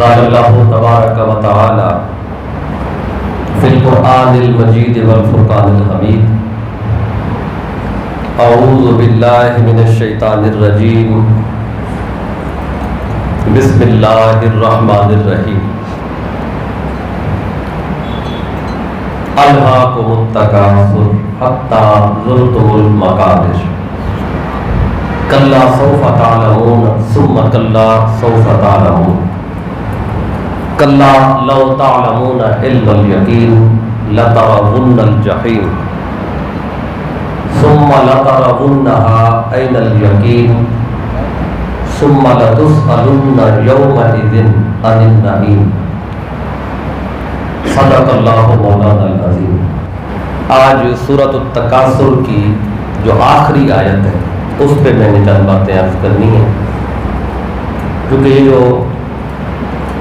قال اللہ تبارک و تعالی فی القرآن المجید والفرقان الحمید اعوذ باللہ من الشیطان الرجیم بسم اللہ الرحمن الرحیم الہاکم التکاثر حتی زرتم المقابر کلا سوف تعلمون ثم کلا سوف تعلمون کلا لو تعلمون علم الیقین لترون الجحیم ثم لترونها عین الیقین ثم لتسألن یومئذ عن النعیم۔ صدق اللہ مولانا العظیم۔ آج سورۃ التکاثر کی جو آخری آیت ہے اس پہ میں نے چند باتیں عرض کرنی ہیں، کیونکہ یہ جو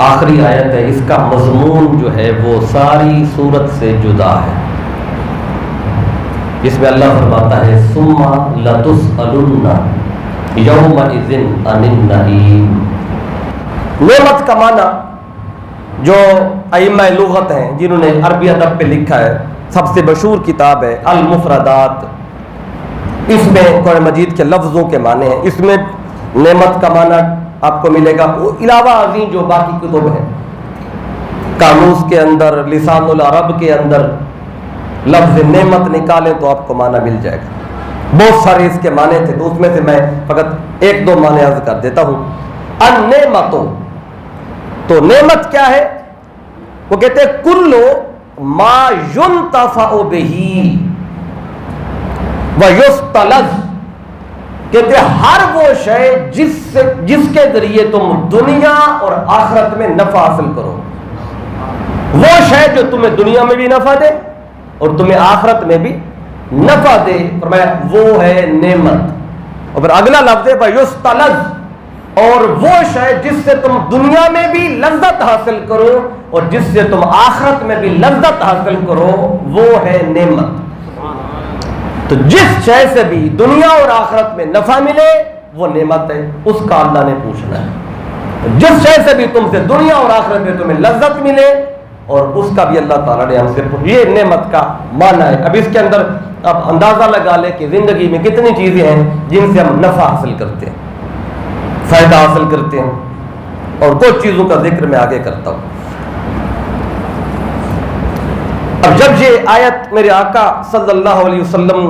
آخری آیت ہے اس کا مضمون جو ہے وہ ساری سورت سے جدا ہے، جس میں اللہ فرماتا ہے ثم لتسألن یومئذ عن النعیم۔ نعمت کا معنی جو ائمہ لغت ہیں جنہوں نے عربی ادب پہ لکھا ہے، سب سے مشہور کتاب ہے المفردات، اس میں قرآن مجید کے لفظوں کے معنی ہیں، اس میں نعمت کا معنی آپ کو ملے گا، علاوہ ازیں جو باقی کتب ہیں قاموس کے اندر، لسان العرب کے اندر لفظ نعمت نکالیں تو آپ کو معنی مل جائے گا۔ بہت سارے اس کے معنی تھے، تو اس میں سے میں فقط ایک دو معنی عرض کر دیتا ہوں۔ النعمتوں، تو نعمت کیا ہے؟ وہ کہتے ہیں کلو ما ينتفع به ویستلذ، کہتے ہیں ہر وہ شے جس کے ذریعے تم دنیا اور آخرت میں نفع حاصل کرو، وہ شے جو تمہیں دنیا میں بھی نفع دے اور تمہیں آخرت میں بھی نفع دے، فرمایا وہ ہے نعمت۔ اور پھر اگلا لفظ ہے ویستلذ، اور وہ شے جس سے تم دنیا میں بھی لذت حاصل کرو اور جس سے تم آخرت میں بھی لذت حاصل کرو، وہ ہے نعمت۔ تو جس شے سے بھی دنیا اور آخرت میں نفع ملے وہ نعمت ہے، اس کا اللہ نے پوچھنا ہے۔ جس شے سے بھی تم سے دنیا اور آخرت میں تمہیں لذت ملے اور اس کا بھی اللہ تعالیٰ نے ہم سے پوچھا، یہ نعمت کا معنی ہے۔ اب اس کے اندر آپ اندازہ لگا لیں کہ زندگی میں کتنی چیزیں ہیں جن سے ہم نفع حاصل کرتے ہیں، فائدہ حاصل کرتے ہیں، اور کچھ چیزوں کا ذکر میں آگے کرتا ہوں۔ اب جب یہ آیت میرے آقا صلی اللہ علیہ وسلم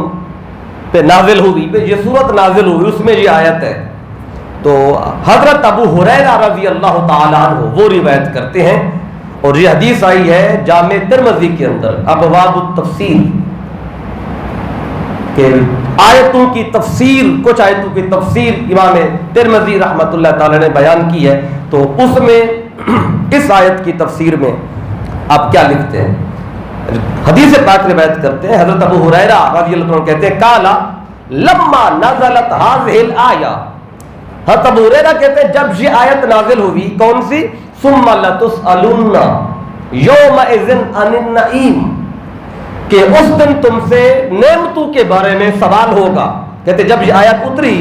پہ نازل ہوئی، یہ سورت نازل ہوئی، اس میں یہ آیت ہے، تو حضرت ابو ہریرہ رضی اللہ تعالیٰ عنہ وہ روایت کرتے ہیں، اور یہ حدیث آئی ہے جامع ترمذی کے اندر ابواب التفسیر، کہ آیتوں کی تفسیر، کچھ آیتوں کی تفسیر امام ترمذی رحمۃ اللہ تعالی نے بیان کی ہے، تو اس میں اس آیت کی تفسیر میں آپ کیا لکھتے ہیں؟ حدیث پاک روایت کرتے ہیں، حضرت ابو ہریرہ رضی اللہ عنہ کہتے ہیں قالا لما نزلت هذه الآیہ، حضرت ابو ہریرہ کہتے ہیں جب یہ آیت نازل ہوئی، کون سی؟ ثم لتسألن یومئذ عن النعیم، کہ اس دن تم سے نعمتوں کے بارے میں سوال ہوگا۔ کہتے جب یہ آیت اتری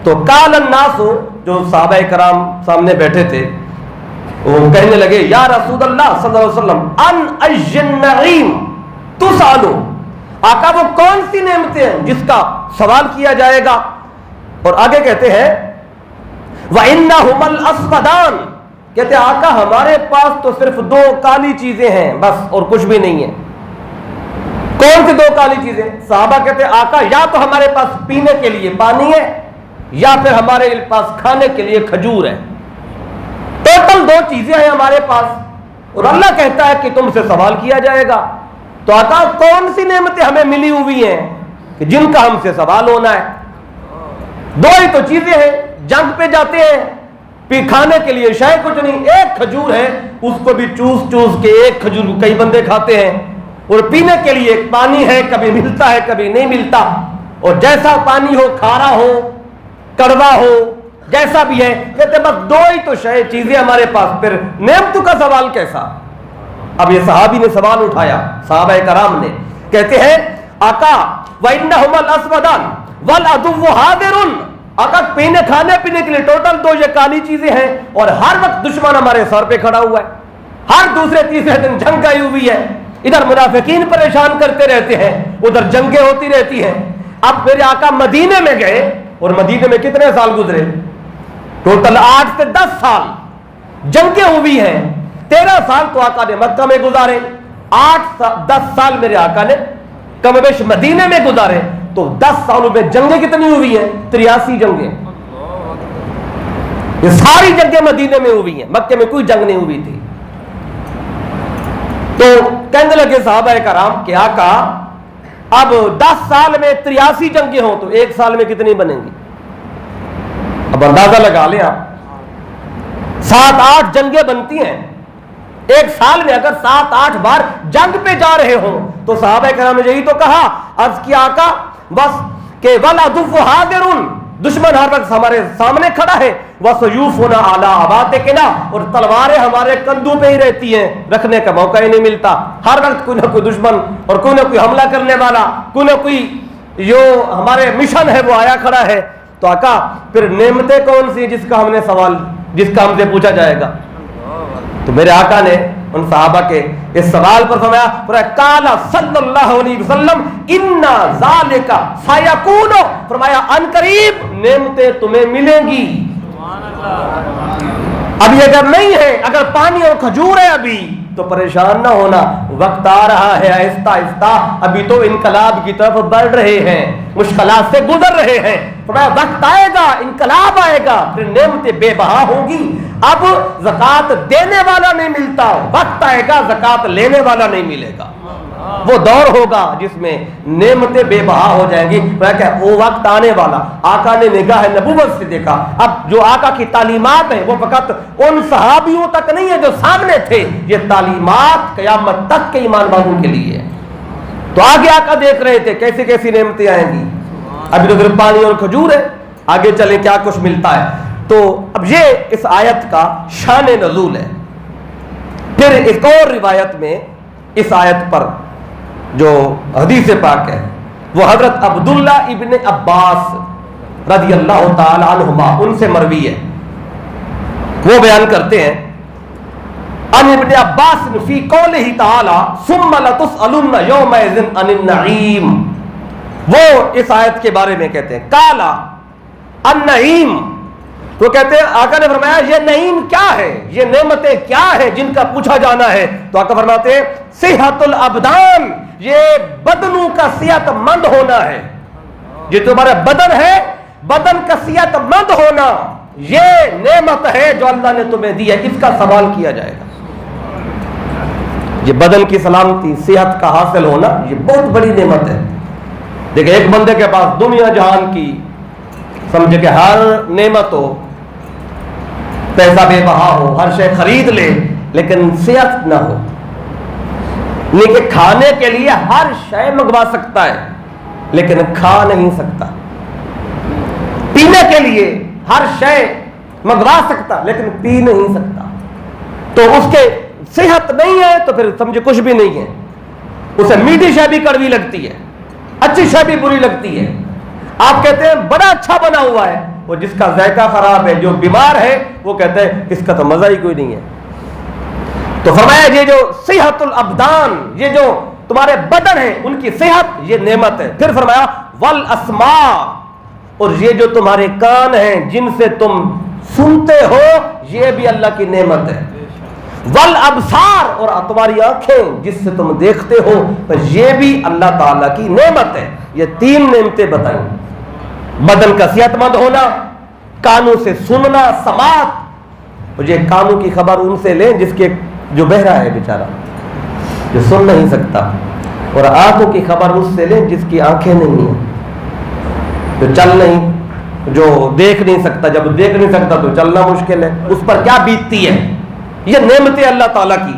تو قال الناس، جو صحابہ کرام سامنے بیٹھے تھے وہ کہنے لگے یا رسول اللہ صلی اللہ علیہ وسلم ان ای النعیم تسألو، آقا وہ کون سی نعمتیں ہیں جس کا سوال کیا جائے گا؟ اور آگے کہتے ہیں وَإِنَّهُمَا الْأَسْوَدَانِ، کہتے ہیں آقا ہمارے پاس تو صرف دو کالی چیزیں ہیں بس، اور کچھ بھی نہیں ہے۔ کون سی دو کالی چیزیں؟ صحابہ کہتے ہیں آقا یا تو ہمارے پاس پینے کے لیے پانی ہے یا پھر ہمارے پاس کھانے کے لیے کھجور ہے، ٹوٹل دو چیزیں ہیں ہمارے پاس، اور اللہ کہتا ہے کہ تم سے سوال کیا جائے گا۔ تو آقا کون سی نعمتیں ہمیں ملی ہوئی ہیں کہ جن کا ہم سے سوال ہونا ہے؟ دو ہی تو چیزیں ہیں، جنگ پہ جاتے ہیں، پھر کھانے کے لیے شاید کچھ نہیں، ایک کھجور ہے، اس کو بھی چوس چوس کے ایک کھجور کئی بندے کھاتے ہیں، اور پینے کے لیے پانی ہے، کبھی ملتا ہے کبھی نہیں ملتا، اور جیسا پانی ہو، کھارا ہو کڑوا ہو، جیسا بھی ہے، کہتے بس دو ہی تو چیزیں ہمارے پاس، پھر نعمتوں کا سوال کیسا؟ اب یہ صحابی نے سوال اٹھایا، صحابہ کرام نے، کہتے ہیں آقا وَإِنَّهُمَا الْأَسْوَدَانِ وَالْعَدُوُّ حَاضِرٌ، آقا پینے کھانے پینے کے لیے ٹوٹل 2 یہ کالی چیزیں ہیں، اور ہر وقت دشمن ہمارے سر پہ کھڑا ہوا ہے، ہر دوسرے تیسرے دن جنگ آئی ہوئی ہے، ادھر منافقین پریشان کرتے رہتے ہیں، ادھر جنگیں ہوتی رہتی ہیں۔ اب میرے آقا مدینے میں گئے، اور مدینے میں کتنے سال گزرے؟ ٹوٹل 8 سے 10 سال جنگیں ہوئی ہیں۔ 13 سال تو آقا نے مکہ میں گزارے، 10 سال میرے آقا نے کم بیش مدینے میں گزارے، تو 10 سالوں میں جنگیں کتنی ہوئی ہیں؟ 83 جنگیں۔ یہ ساری جنگیں مدینے میں ہوئی ہیں، مکے میں کوئی جنگ نہیں ہوئی تھی۔ تو کہنے لگے صحابہ کرام کہ آقا اب 10 سال میں 83 جنگیں ہوں تو 1 سال میں کتنی بنیں گی؟ اب اندازہ لگا لیں آپ، 7-8 جنگیں بنتی ہیں ایک سال میں۔ اگر 7-8 بار جنگ پہ جا رہے ہوں تو صحابہ کرام نے یہی تو کہا، عرض کیا آقا بس کہ وَالْعَدُوُّ حَاضِرٌ، دشمن ہر وقت ہمارے سامنے کھڑا ہے، وَسَيُوفُنَا عَلَىٰ عَوَاتِقِنَا، اور تلواریں ہمارے کندھوں پہ ہی رہتی ہیں، رکھنے کا موقع ہی نہیں ملتا، ہر وقت کوئی نہ کوئی دشمن اور کوئی نہ کوئی حملہ کرنے والا، کوئی نہ کوئی جو ہمارے مشن ہے وہ آیا کھڑا ہے۔ تو آقا پھر نعمتیں کون سی جس کا ہم سے پوچھا جائے گا؟ تو میرے آقا نے ان صحابہ کے اس سوال پر فرمایا، قال صلی اللہ علیہ وسلم اِنَّ ذَلِكَ سَيَكُونُ، فرمایا ان قریب نعمتیں تمہیں ملیں گی۔ ابھی اگر نہیں ہے، اگر پانی اور کھجور ہے ابھی تو پریشان نہ ہونا، وقت آ رہا ہے آہستہ آہستہ، ابھی تو انقلاب کی طرف بڑھ رہے ہیں، مشکلات سے گزر رہے ہیں، فرمایا وقت آئے گا، انقلاب آئے گا، پھر نعمتیں بے بہا ہوں گی، اب زکوٰۃ دینے والا نہیں ملتا، وقت آئے گا زکوٰۃ لینے والا نہیں ملے گا، وہ دور ہوگا جس میں نعمتیں بے بہا ہو جائیں گی۔ وہ وقت آنے والا، آقا نے نگاہ نبوت سے دیکھا۔ اب جو آقا کی تعلیمات ہیں وہ فقط ان صحابیوں تک نہیں ہے جو سامنے تھے، یہ تعلیمات قیامت تک کے ایمان والوں کے لیے ہے۔ تو آگے آقا دیکھ رہے تھے کیسی کیسی نعمتیں آئیں گی، ابھی تو صرف پانی اور کھجور ہے، آگے چلیں کیا کچھ ملتا ہے۔ تو اب یہ اس آیت کا شان نزول ہے۔ پھر ایک اور روایت میں اس آیت پر جو حدیث پاک ہے وہ حضرت عبداللہ ابن عباس رضی اللہ تعالی عنہما ان سے مروی ہے، وہ بیان کرتے ہیں ان ابن عباس فی قولہ تعالی ثم لتسألن یومئذ عن النعیم، وہ اس آیت کے بارے میں کہتے ہیں کالا النعیم، وہ کہتے ہیں آقا نے فرمایا یہ نعیم کیا ہے، یہ نعمتیں کیا ہے جن کا پوچھا جانا ہے؟ تو آقا فرماتے ہیں صحت الابدان، یہ بدنوں کا صحت مند ہونا ہے، یہ تمہارا بدن ہے، بدن کا صحت مند ہونا یہ نعمت ہے جو اللہ نے تمہیں دی ہے، اس کا سوال کیا جائے گا۔ یہ بدن کی سلامتی، صحت کا حاصل ہونا یہ بہت بڑی نعمت ہے۔ دیکھیں ایک بندے کے پاس دنیا جہان کی سمجھے کہ ہر نعمت ہو، پیسہ بے بہا ہو، ہر شے خرید لے، لیکن صحت نہ ہو، نہیں کہ کھانے کے لیے ہر شے منگوا سکتا ہے لیکن کھا نہیں سکتا، پینے کے لیے ہر شے منگوا سکتا لیکن پی نہیں سکتا، تو اس کے صحت نہیں ہے تو پھر سمجھے کچھ بھی نہیں ہے، اسے میٹھی شے بھی کڑوی لگتی ہے، اچھی شے بھی بری لگتی ہے۔ آپ کہتے ہیں بڑا اچھا بنا ہوا ہے، وہ جس کا ذائقہ خراب ہے، جو بیمار ہے وہ کہتے ہیں اس کا تو مزہ ہی کوئی نہیں ہے۔ تو فرمایا یہ جو صحت الابدان، یہ جو تمہارے بدن ہے ان کی صحت یہ نعمت ہے۔ پھر فرمایا والاسماع، اور یہ جو تمہارے کان ہیں جن سے تم سنتے ہو یہ بھی اللہ کی نعمت ہے، والابصار، اور تمہاری آنکھیں جس سے تم دیکھتے ہو یہ بھی اللہ تعالیٰ کی نعمت ہے۔ یہ 3 نعمتیں بتائیں، بدن کا صحت مند ہونا، کانوں سے سننا، سماعت، اور یہ کانوں کی خبر ان سے لیں جس کے جو بہرا ہے بیچارہ، جو سن نہیں سکتا، اور آنکھوں کی خبر اس سے لیں جس کی آنکھیں نہیں ہیں، جو چل نہیں، جو دیکھ نہیں سکتا، جب دیکھ نہیں سکتا تو چلنا مشکل ہے، اس پر کیا بیتتی ہے۔ یہ نعمتیں اللہ تعالیٰ کی۔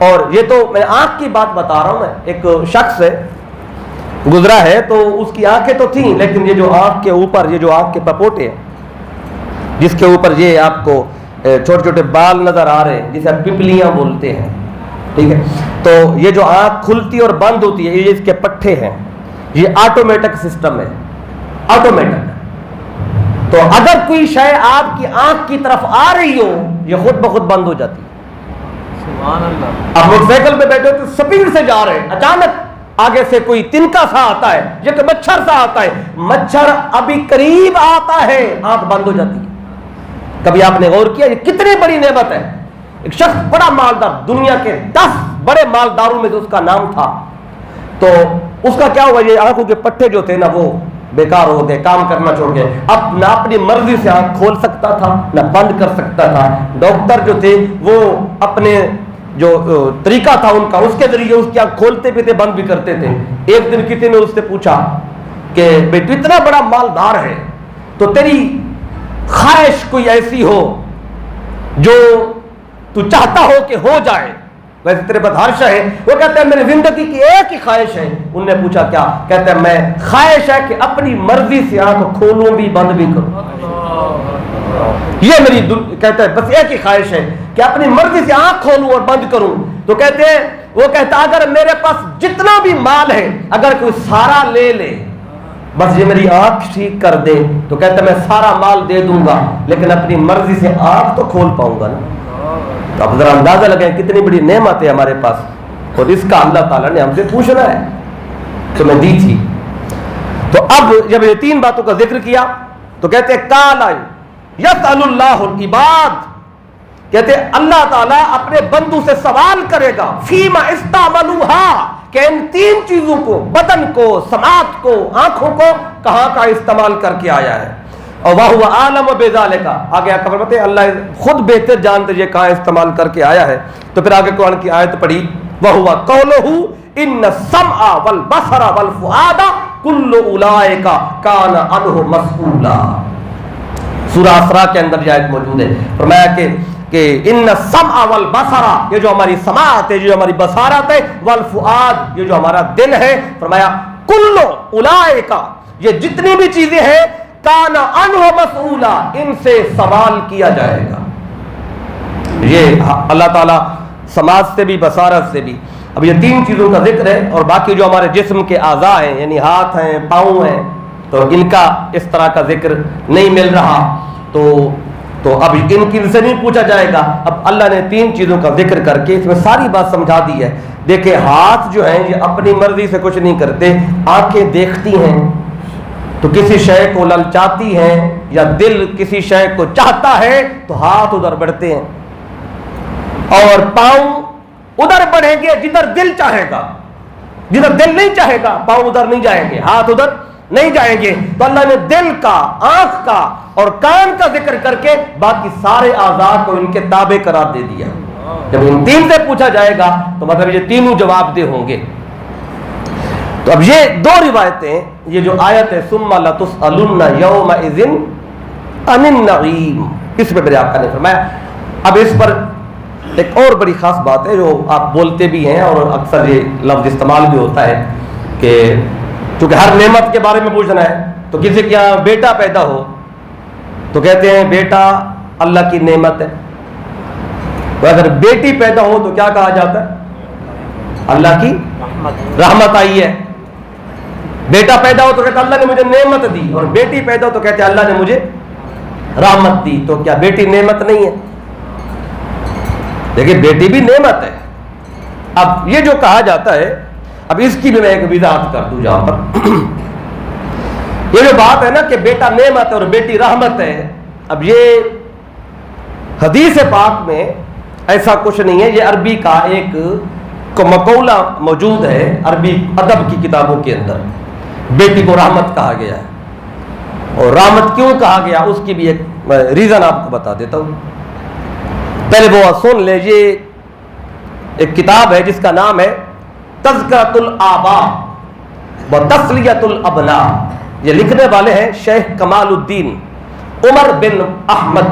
اور یہ تو میں آنکھ کی بات بتا رہا ہوں، میں ایک شخص ہے گزرا ہے تو اس کی آنکھیں تو تھیں لیکن یہ جو آنکھ کے اوپر یہ جو آنکھ کے پپوٹے ہیں جس کے اوپر یہ آپ کو چھوٹے چھوٹے بال نظر آ رہے ہیں جسے آپ پپلیاں بولتے ہیں، ٹھیک ہے، تو یہ جو آنکھ کھلتی اور بند ہوتی ہے یہ اس کے پٹھے ہیں، یہ آٹومیٹک سسٹم ہے، آٹومیٹک تو اگر کوئی شے آپ کی آنکھ کی طرف آ رہی ہو یہ خود بخود بند ہو جاتی ہے. سبحان اللہ. آپ موٹر سائیکل پہ بیٹھے تو سپیڈ سے جا رہے ہیں, اچانک آگے سے کوئی تنکا سا آتا ہے یا کہ مچھر سا آتا ہے, مچھر ابھی قریب آتا ہے آنکھ بند ہو جاتی ہے. کبھی آپ نے غور کیا یہ کتنی بڑی نعمت ہے؟ ایک شخص بڑا مالدار, دنیا کے 10 بڑے مالداروں میں سے اس کا نام تھا, تو اس کا کیا ہوا, یہ آنکھوں کے پٹھے جو تھے نا وہ بیکار ہو گئے, کام کرنا چھوڑ گئے. اب نہ اپنی مرضی سے آنکھ کھول سکتا تھا نہ بند کر سکتا تھا. ڈاکٹر جو تھے وہ اپنے جو طریقہ تھا ان کا, اس کے ذریعے اس کی آنکھ کھولتے بھی تھے بند بھی کرتے تھے. ایک دن کسی نے اس سے پوچھا کہ بیٹو اتنا بڑا مالدار ہے تو تیری خواہش کوئی ایسی ہو جو تو چاہتا ہو کہ ہو جائے, ویسے تیرے پاس ہر شے ہے. وہ کہتا ہے میری زندگی کی ایک ہی خواہش ہے. انہوں نے پوچھا کیا؟ کہتا ہے میں خواہش ہے کہ اپنی مرضی سے آنکھ کھولوں بھی بند بھی کروں, یہ میری کہتا ہے بس ایک ہی خواہش ہے کہ اپنی مرضی سے آنکھ کھولوں اور بند کروں. تو کہتے ہیں وہ کہتا اگر میرے پاس جتنا بھی مال ہے اگر کوئی سارا لے لے بس یہ میری آنکھ ٹھیک کر دے, تو کہتا ہے میں سارا مال دے دوں گا لیکن اپنی مرضی سے آنکھ تو کھول پاؤں گا نا. تو اب ذرا اندازہ لگائیں کتنی بڑی نعمت ہے ہمارے پاس, اور اس کا اللہ تعالیٰ نے ہم سے پوچھنا ہے تو میں دی تھی. تو اب جب یہ 3 باتوں کا ذکر کیا تو کہتے ہیں کالا یسأل اللہ العباد, کہتے ہیں اللہ تعالیٰ اپنے بندوں سے سوال کرے گا فیما استعملوہا, کہ ان 3 چیزوں کو, بدن کو, سماعت کو, آنکھوں کو کہاں کا استعمال کر کے آیا ہے. اور وَهُوَ أَعْلَمُ بِذَلِكَ, آگے آپ فرماتے ہیں اللہ خود بہتر جانتے یہ کہاں استعمال کر کے آیا ہے. تو پھر آگے قرآن کی آیت پڑھی وَهُوَ قَوْلُهُ إِنَّ السَّمْعَ وَالْبَصَرَ وَالْفُؤَادَ كُلُّ أُولَٰئِكَ كَانَ عَنْهُ مَسْئُولًا. سورہ اسراء کے اندر یہ آیت موجود ہے. فرمایا کہ ان السمع والبصر, یہ جو ہماری سماعت ہے, جو ہماری بصارت ہے, والفؤاد, یہ جو ہمارا دل ہے, فرمایا کل اولئک, یہ جتنی بھی چیزیں ہیں, کان عنہ مسئولا, ان سے سوال کیا جائے گا. یہ اللہ تعالیٰ سماعت سے بھی بصارت سے بھی. اب یہ 3 چیزوں کا ذکر ہے, اور باقی جو ہمارے جسم کے اعضاء ہیں یعنی ہاتھ ہیں, پاؤں ہیں, تو ان کا اس طرح کا ذکر نہیں مل رہا. تو اب ان کی سے نہیں پوچھا جائے گا. اب اللہ نے 3 چیزوں کا ذکر کر کے اس میں ساری بات سمجھا دی ہے. دیکھیں ہاتھ جو ہیں یہ اپنی مرضی سے کچھ نہیں کرتے, آنکھیں دیکھتی ہیں تو کسی شے کو للچاتی ہیں, یا دل کسی شے کو چاہتا ہے تو ہاتھ ادھر بڑھتے ہیں, اور پاؤں ادھر بڑھیں گے جدھر دل چاہے گا, جدھر دل نہیں چاہے گا پاؤں ادھر نہیں جائیں گے, ہاتھ ادھر نہیں جائیں گے. تو اللہ نے دل کا, آنکھ کا اور کان کا ذکر کر کے باقی سارے اعضاء کو ان کے تابع قرار دے دیا. جب ان 3 سے پوچھا جائے گا تو مطلب یہ تینوں جواب دہ ہوں گے. تو اب یہ 2 روایتیں, یہ جو آیت ہے ثم لتسألن یومئذ عن النعیم, اس پہ میرے آقا نے فرمایا. اب اس پر ایک اور بڑی خاص بات ہے جو آپ بولتے بھی ہیں اور اکثر یہ لفظ استعمال بھی ہوتا ہے کہ چونکہ ہر نعمت کے بارے میں پوچھنا ہے, تو کسی کے یہاں بیٹا پیدا ہو تو کہتے ہیں بیٹا اللہ کی نعمت ہے, اور اگر بیٹی پیدا ہو تو کیا کہا جاتا ہے؟ اللہ کی رحمت آئی ہے. بیٹا پیدا ہو تو کہتے اللہ نے مجھے نعمت دی, اور بیٹی پیدا ہو تو کہتے اللہ نے مجھے رحمت دی. تو کیا بیٹی نعمت نہیں ہے؟ دیکھیں بیٹی بھی نعمت ہے. اب یہ جو کہا جاتا ہے, اب اس کی بھی میں ایک وضاحت کر دوں جہاں پر یہ جو بات ہے نا کہ بیٹا نعمت ہے اور بیٹی رحمت ہے, اب یہ حدیث پاک میں ایسا کچھ نہیں ہے. یہ عربی کا ایک مقولہ موجود ہے عربی ادب کی کتابوں کے اندر, بیٹی کو رحمت کہا گیا ہے. اور رحمت کیوں کہا گیا اس کی بھی ایک ریزن آپ کو بتا دیتا ہوں. پہلے وہ سن لے, یہ ایک کتاب ہے جس کا نام ہے تذکرۃ الآباء و تسلیۃ الابناء. یہ لکھنے والے ہیں شیخ کمال الدین عمر بن احمد.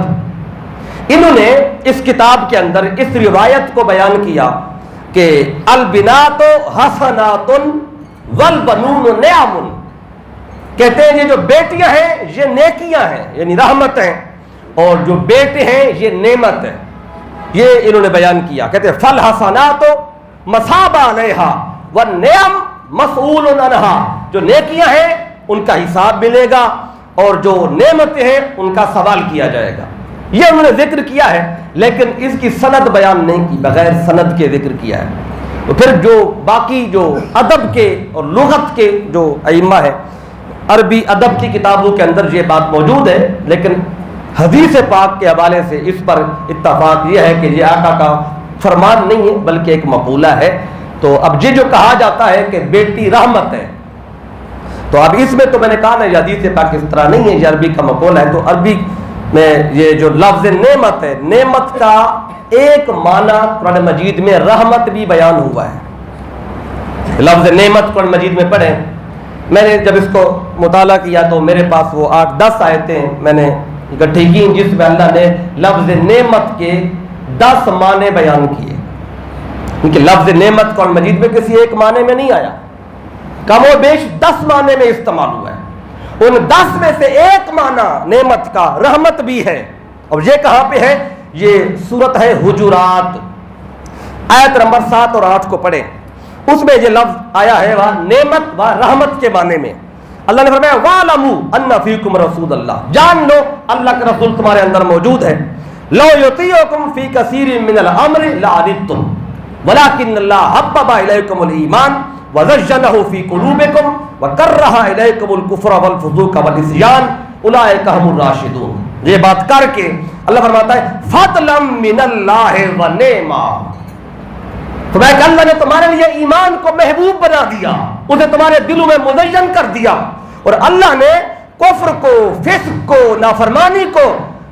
انہوں نے اس کتاب کے اندر اس روایت کو بیان کیا کہ البنات حسنات والبنون نعم, کہتے ہیں یہ جو بیٹیاں ہیں یہ نیکیاں ہیں یعنی رحمت ہیں, اور جو بیٹے ہیں یہ نعمت ہے. یہ انہوں نے بیان کیا. کہتے ہیں فالحسنات مثاب علیہا والنعم مسئول عنہا, جو نیکیاں ہیں ان کا حساب ملے گا, اور جو نعمتیں ہیں ان کا سوال کیا جائے گا. یہ انہوں نے ذکر کیا ہے لیکن اس کی سند بیان نہیں کی, بغیر سند کے ذکر کیا ہے. تو پھر جو باقی جو ادب کے اور لغت کے جو ائمہ ہیں, عربی ادب کی کتابوں کے اندر یہ بات موجود ہے, لیکن حدیث پاک کے حوالے سے اس پر اتفاق یہ ہے کہ یہ آقا کا فرمان نہیں ہے بلکہ ایک مقولہ ہے. تو اب یہ جو کہا جاتا ہے کہ بیٹی رحمت ہے, تو اب اس میں تو میں نے کہا نا یہ حدیث پاک اس طرح نہیں ہے, یہ عربی کا مقولہ ہے. تو عربی میں یہ جو لفظ نعمت ہے, نعمت کا ایک معنی قرآن مجید میں رحمت بھی بیان ہوا ہے. لفظ نعمت قرآن مجید میں پڑھیں. میں نے جب اس کو مطالعہ کیا تو میرے پاس وہ 8-10 آیتیں میں نے اکٹھی کی جس میں اللہ نے لفظ نعمت کے 10 معنی بیان کیے. کیونکہ لفظ نعمت قرآن مجید میں کسی ایک معنی میں نہیں آیا, کم و بیش 10 معنی میں استعمال ہوا ہے. ان 10 میں سے ایک معنی نعمت کا رحمت بھی ہے. اور یہ کہاں پہ ہے؟ یہ سورت ہے حجرات, آیت نمبر 7 اور 8 کو پڑھیں. اس میں یہ لفظ آیا ہے وہ نعمت و رحمت کے معنی میں. اللہ نے فرمایا وَاعْلَمُوا أَنَّ فِيكُمْ رَسُولَ اللَّهِ, جان لو اللہ کا رسول تمہارے اندر موجود ہے. لَوْ يُطِيعُكُمْ فِي كَثِيرٍ مِّنَ الْأَمْرِ لَعَنِتُّمْ وَلَكِنَّ اللَّهَ حَبَّبَ إِلَيْكُمُ الْإِيمَانَ وَزَيَّنَهُ فِي قُلُوبِكُمْ وَكَرَّهَ إِلَيْكُمُ الْكُفْرَ وَالْفُسُوقَ وَالْعِصْيَانَ أُولَٰئِكَ هُمُ الرَّاشِدُونَ. یہ بات کر کے اللہ فرماتا ہے فَضْلًا مِّنَ اللَّهِ وَنِعْمَةً, فرمایا کہ اللہ نے تمہارے لیے ایمان کو محبوب بنا دیا, اسے تمہارے دلوں میں مزین کر دیا, اور اللہ نے کفر کو, فسق کو, نافرمانی کو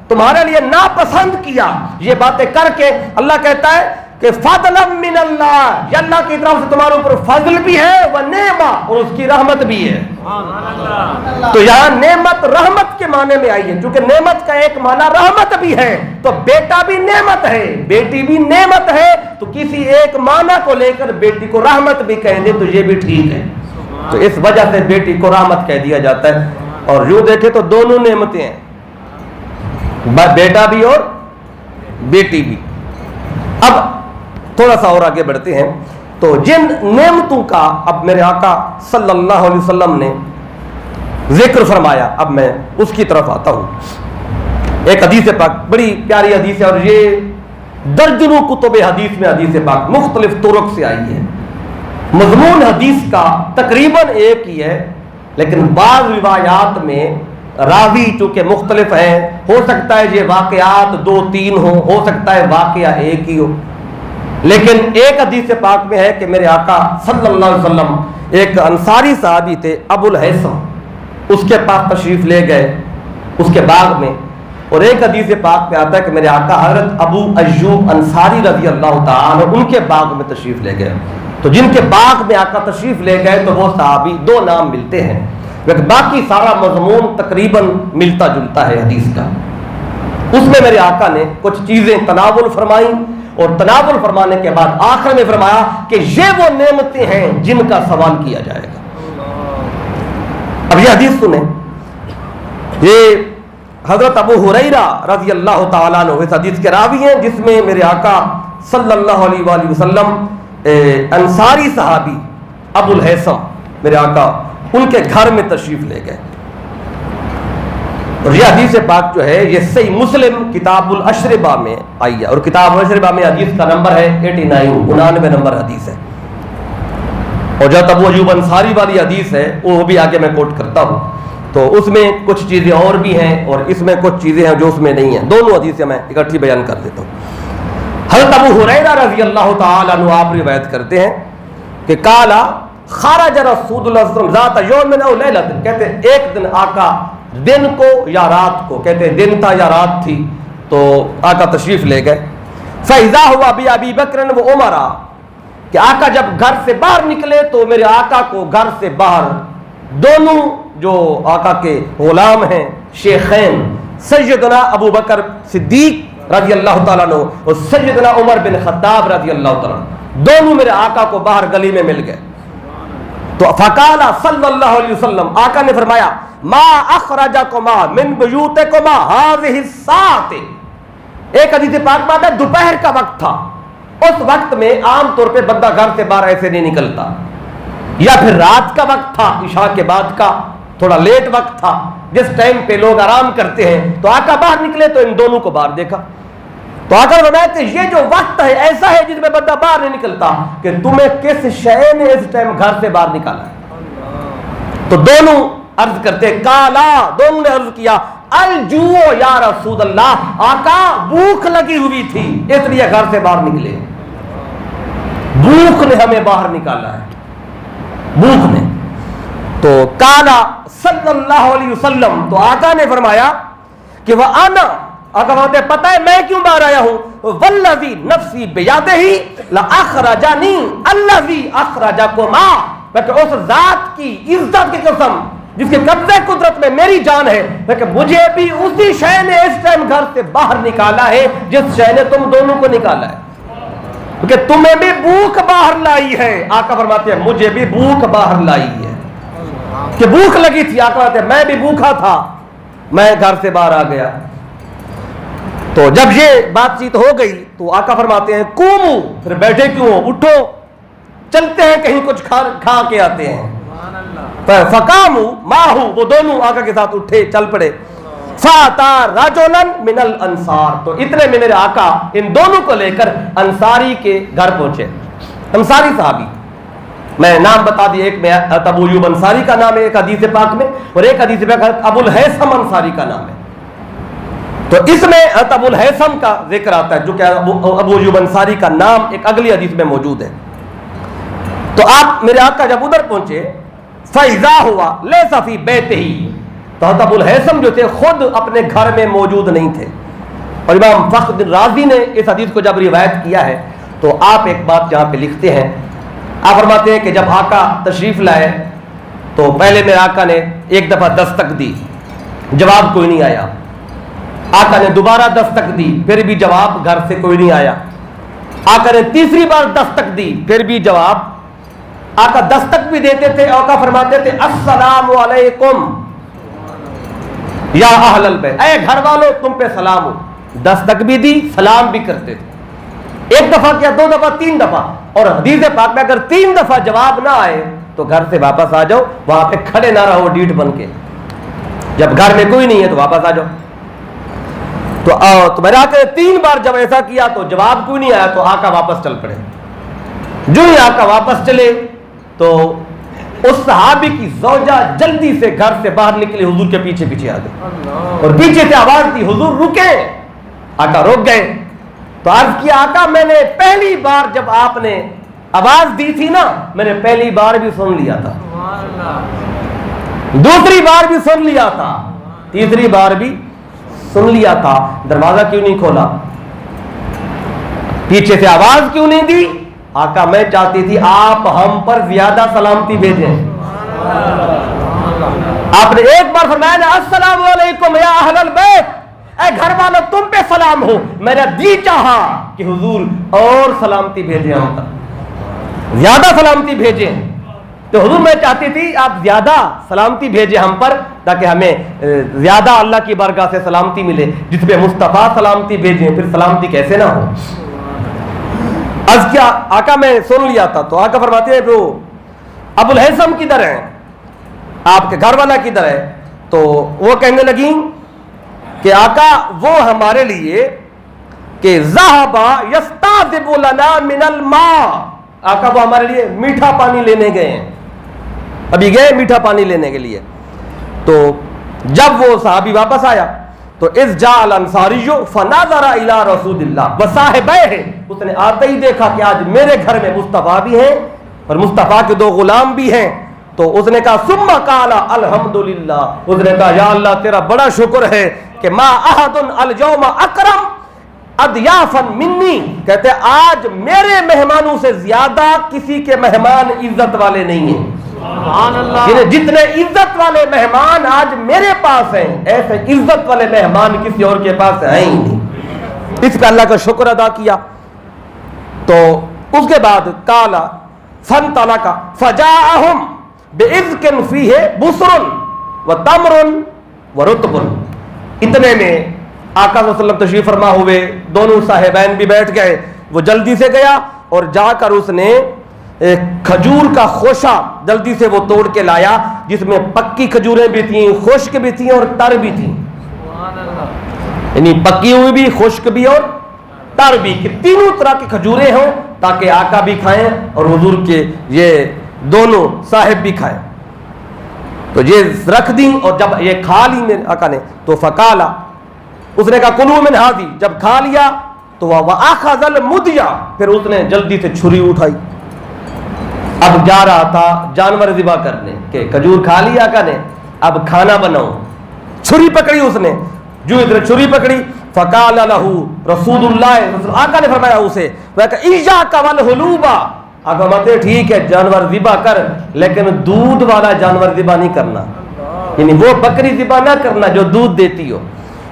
تمہارے لیے ناپسند کیا. یہ باتیں کر کے اللہ کہتا ہے کہ فضلا من اللہ, یہ اللہ کی طرف سے تمہارے اوپر فضل بھی ہے, وہ نعمت اور اس کی رحمت بھی ہے. تو یہاں نعمت رحمت کے معنی میں آئی ہے. چونکہ نعمت کا ایک معنی رحمت بھی ہے تو بیٹا بھی نعمت ہے, بیٹی بھی نعمت ہے, تو کسی ایک معنی کو لے کر بیٹی کو رحمت بھی کہہ دے تو یہ بھی ٹھیک ہے. تو اس وجہ سے بیٹی کو رحمت کہہ دیا جاتا ہے. اور یوں دیکھیں تو دونوں نعمتیں ہیں, بیٹا بھی اور بیٹی بھی. اب تھوڑا سا اور آگے بڑھتے ہیں. تو جن نعمتوں کا اب میرے آقا صلی اللہ علیہ وسلم نے ذکر فرمایا, اب میں اس کی طرف آتا ہوں. ایک حدیث پاک بڑی پیاری حدیث ہے, اور یہ درجنوں کتب حدیث میں حدیث پاک مختلف طرق سے آئی ہے. مضمون حدیث کا تقریباً ایک ہی ہے, لیکن بعض روایات میں راوی چونکہ مختلف ہیں, ہو سکتا ہے یہ واقعات 2-3 ہو سکتا ہے واقعہ ایک ہی ہو. لیکن ایک حدیث پاک میں ہے کہ میرے آقا صلی اللہ علیہ وسلم ایک انصاری صحابی تھے ابو الحیثم, اس کے پاس تشریف لے گئے اس کے باغ میں. اور ایک حدیث پاک میں آتا ہے کہ میرے آقا حضرت ابو ایوب انصاری رضی اللہ تعالی ان کے باغ میں تشریف لے گئے. تو جن کے باغ میں آقا تشریف لے گئے تو وہ صحابی 2 نام ملتے ہیں, لیکن باقی سارا مضمون تقریباً ملتا جلتا ہے حدیث کا. اس میں میرے آقا نے کچھ چیزیں تناول فرمائیں, اور تناول فرمانے کے بعد آخر میں فرمایا کہ یہ وہ نعمتیں ہیں جن کا سوال کیا جائے گا. اب یہ حدیث سنیں, یہ حضرت ابو ہریرہ رضی اللہ تعالیٰ عنہ اس حدیث کے راوی ہیں, جس میں میرے آقا صلی اللہ علیہ وآلہ وسلم انصاری صحابی ابو الحیثم میرے آقا ان کے گھر میں تشریف لے گئے. اور یہ حدیث پاک جو ہے یہ صحیح مسلم کتاب الاشربہ میں آئی ہے, اور کتاب الاشربہ میں حدیث کا نمبر ہے 89 نمبر حدیث ہے. اور جو ابو ایوب انصاری والی حدیث ہے وہ بھی آگے میں کوٹ کرتا ہوں, تو اس میں کچھ چیزیں اور بھی ہیں اور اس میں کچھ چیزیں ہیں جو اس میں نہیں ہیں. دونوں حدیثیں میں اکٹھی بیان کر دیتا ہوں. حضرت ابو ہریرہ رضی اللہ تعالی عنہ آپ روایت کرتے ہیں کہ قالا خرج رسول اللہ صلی اللہ علیہ وسلم ذات یوم او لیلۃ, کہتے ایک دن آقا دن کو یا رات کو, کہتے دن تھا یا رات تھی, تو آقا تشریف لے گئے. فاذا ہوا بابی بکر و عمر, کہ آقا جب گھر سے باہر نکلے تو میرے آقا کو گھر سے باہر دونوں جو آقا کے غلام ہیں شیخین, سیدنا ابو بکر صدیق رضی اللہ تعالیٰ عنہ اور سیدنا عمر بن خطاب رضی اللہ تعالیٰ عنہ, دونوں میرے آقا کو باہر گلی میں مل گئے. تو فقال صلی اللہ علیہ وسلم, آقا نے فرمایا ما اخرجکما من بیوتکما هذه الساعۃ. ایک حدیث پاک میں آتا ہے دوپہر کا وقت تھا, اس وقت میں عام طور پہ بندہ گھر سے باہر ایسے نہیں نکلتا, یا پھر رات کا وقت تھا عشاء کے بعد کا تھوڑا لیٹ وقت تھا, جس ٹائم پہ لوگ آرام کرتے ہیں تو آقا باہر نکلے تو ان دونوں کو باہر دیکھا. تو آقا فرمایا کہ یہ جو وقت ہے ایسا ہے جس میں بندہ باہر نہیں نکلتا, کہ تمہیں کس شے نے اس ٹائم گھر سے باہر نکالا ہے؟ تو دونوں عرض کرتے, کالا, دونوں نے عرض کیا, الجوع یا رسول اللہ, آقا بھوک لگی ہوئی تھی اس لیے گھر سے باہر نکلے, بھوک نے ہمیں باہر نکالا ہے, بھوک نے. تو کالا صلی اللہ علیہ وسلم, تو آقا نے فرمایا کہ وہ آنا, آقا فرماتے ہیں پتہ ہے میں کیوں باہر آیا ہوں, والذی نفسی بیادہ لاخرجنی الذی اخرجکما, کہ اس ذات کی عزت کی قسم جس کے قبضے قدرت میں میری جان ہے, کہ مجھے بھی اسی شے نے اس ٹائم گھر سے باہر نکالا ہے جس شے نے تم دونوں کو نکالا ہے, کہ تمہیں بھی بھوک باہر لائی ہے. آقا فرماتے ہیں مجھے بھی بھوک باہر لائی ہے, کہ بھوک لگی تھی. آقا فرماتے ہیں میں بھی بھوکا تھا, میں گھر سے باہر آ گیا. تو جب یہ بات چیت ہو گئی تو آقا فرماتے ہیں قومو, پھر بیٹھے کیوں ہو, اٹھو چلتے ہیں کہیں کچھ کھا کے آتے ہیں. فقامو ماہو, وہ دونوں آقا کے ساتھ اٹھے چل پڑے. فاتا رجلا من الانصار, تو اتنے میں میرے آقا ان دونوں کو لے کر انصاری کے گھر پہنچے. انصاری صحابی, میں نام بتا دی, ایک میں ابو ایوب انصاری کا نام ہے ایک حدیث پاک میں, اور ایک حدیث پاک ابو الہیثم انصاری کا نام ہے. تو اس میں ابو الہیثم کا ذکر آتا ہے, جو کہ ابو ایوب انصاری کا نام ایک اگلی حدیث میں موجود ہے. تو آپ میرے آقا جب ادھر پہنچے, فَإِذَا هُوَ لَيْسَ فِي بَيْتِهِ, تو ابو الہیثم جو تھے خود اپنے گھر میں موجود نہیں تھے. اور امام فخر الدین رازی نے اس حدیث کو جب روایت کیا ہے تو آپ ایک بات یہاں پہ لکھتے ہیں. آپ فرماتے ہیں کہ جب آقا تشریف لائے تو پہلے میرے آقا نے ایک دفعہ دستک دی, جواب کوئی نہیں آیا. آقا نے دوبارہ دستک دی, پھر بھی جواب گھر سے کوئی نہیں آیا. آقا نے تیسری بار دستک دی, پھر بھی جواب. آقا دستک بھی دیتے تھے, آقا فرماتے تھے السلام علیکم یا اہل البیت, اے گھر والوں تم پہ سلام ہو. دستک بھی دی, سلام بھی کرتے تھے. ایک دفعہ کیا, دو دفعہ, تین دفعہ. اور حدیث پاک میں اگر تین دفعہ جواب نہ آئے تو گھر سے واپس آ جاؤ, وہاں پہ کھڑے نہ رہو ڈیٹ بن کے. جب گھر میں کوئی نہیں ہے تو واپس آ جاؤ. تو میرے آقا نے تین بار جب ایسا کیا تو جواب کوئی نہیں آیا تو آقا واپس چل پڑے. جو ہی آقا واپس چلے تو اس صحابی کی زوجہ جلدی سے گھر سے باہر نکلی, حضور کے پیچھے پیچھے آ گئی, اور پیچھے سے آواز دی حضور رکیں. آقا روک گئے. تو عرض کیا آقا میں نے پہلی بار جب آپ نے آواز دی تھی نا, میں نے پہلی بار بھی سن لیا تھا, دوسری بار بھی سن لیا تھا, تیسری بار بھی سن لیا تھا, دروازہ کیوں نہیں کھولا, پیچھے سے آواز کیوں نہیں دی؟ آقا میں چاہتی تھی آپ ہم پر زیادہ سلامتی بھیجیں. آپ نے ایک بار فرمایا نا السلام علیکم یا اہل البیت, اے گھر والوں تم پہ سلام ہو. میں نے دی چاہا کہ حضور اور سلامتی بھیجیں, ہم پر زیادہ سلامتی بھیجیں. تو حضور میں چاہتی تھی آپ زیادہ سلامتی بھیجیں ہم پر, تاکہ ہمیں زیادہ اللہ کی بارگاہ سے سلامتی ملے. جس پہ مصطفیٰ سلامتی بھیجیں پھر سلامتی کیسے نہ ہو. از کیا آقا میں سن لیا تھا. تو آقا فرماتے ہیں جو ابو الہیثم کدھر ہیں, آپ کے گھر والا کدھر ہے؟ تو وہ کہنے لگی کہ آقا وہ ہمارے لیے کہ ذہبا یستعذب لنا من الماء, آقا وہ ہمارے لیے میٹھا پانی لینے گئے ہیں, ابھی گئے میٹھا پانی لینے کے لیے. تو جب وہ صحابی واپس آیا تو اذ جاء الانصاری فنظر الى رسول اللہ وصاحبہ, اس نے آتے ہی دیکھا کہ آج میرے گھر میں مصطفیٰ بھی ہیں اور مصطفیٰ کے دو غلام بھی ہیں. تو اس نے کہا ثم قال الحمدللہ, اس نے کہا یا اللہ تیرا بڑا شکر ہے کہ ما احد اليوم اکرم اضیافا منی, کہتے آج میرے مہمانوں سے زیادہ کسی کے مہمان عزت والے نہیں ہیں. جتنے عزت والے مہمان آج میرے پاس ہیں, ایسے عزت والے مہمان کسی اور کے پاس ہیں ہی نہیں. اس پہ اللہ کا شکر ادا کیا. تو اس کے بعد کالا فانطلق فجاءہم بعذق فیہ بصر وتمر ورطب. اتنے میں آقا صلی اللہ علیہ وسلم تشریف فرما ہوئے, دونوں صاحبین بھی بیٹھ گئے. وہ جلدی سے گیا اور جا کر اس نے ایک کھجور کا خوشہ جلدی سے وہ توڑ کے لایا، جس میں پکی کھجوریں بھی تھیں، خشک بھی تھیں اور تر بھی تھیں، یعنی پکی ہوئی بھی، خشک بھی اور تر بھی، کہ تینوں طرح کی کھجوریں ہوں تاکہ آقا بھی کھائیں اور حضور کے یہ دونوں صاحب بھی کھائیں۔ تو یہ رکھ دیں، اور جب یہ کھا لی میرے آقا نے تو فقالا، اس نے کہا کلوا من ہذی، جب کھا لیا تو وَأَخَذَ الْمُدْيَ، پھر اس نے جلدی سے چھری اٹھائی، اب جا رہا تھا جانور ذبح کرنے، کہ کھجور کھا لی آقا نے، اب کھانا بناؤ، چھری پکڑی اس نے، جو ادھر چھری پکڑی، فقال له رسول اللہ، آقا نے فرمایا اسے ایاک والحلوب، آقا فرماتے ٹھیک ہے جانور ذبح کر لیکن دودھ والا جانور ذبح نہیں کرنا، یعنی وہ بکری ذبح نہ کرنا جو دودھ دیتی ہو۔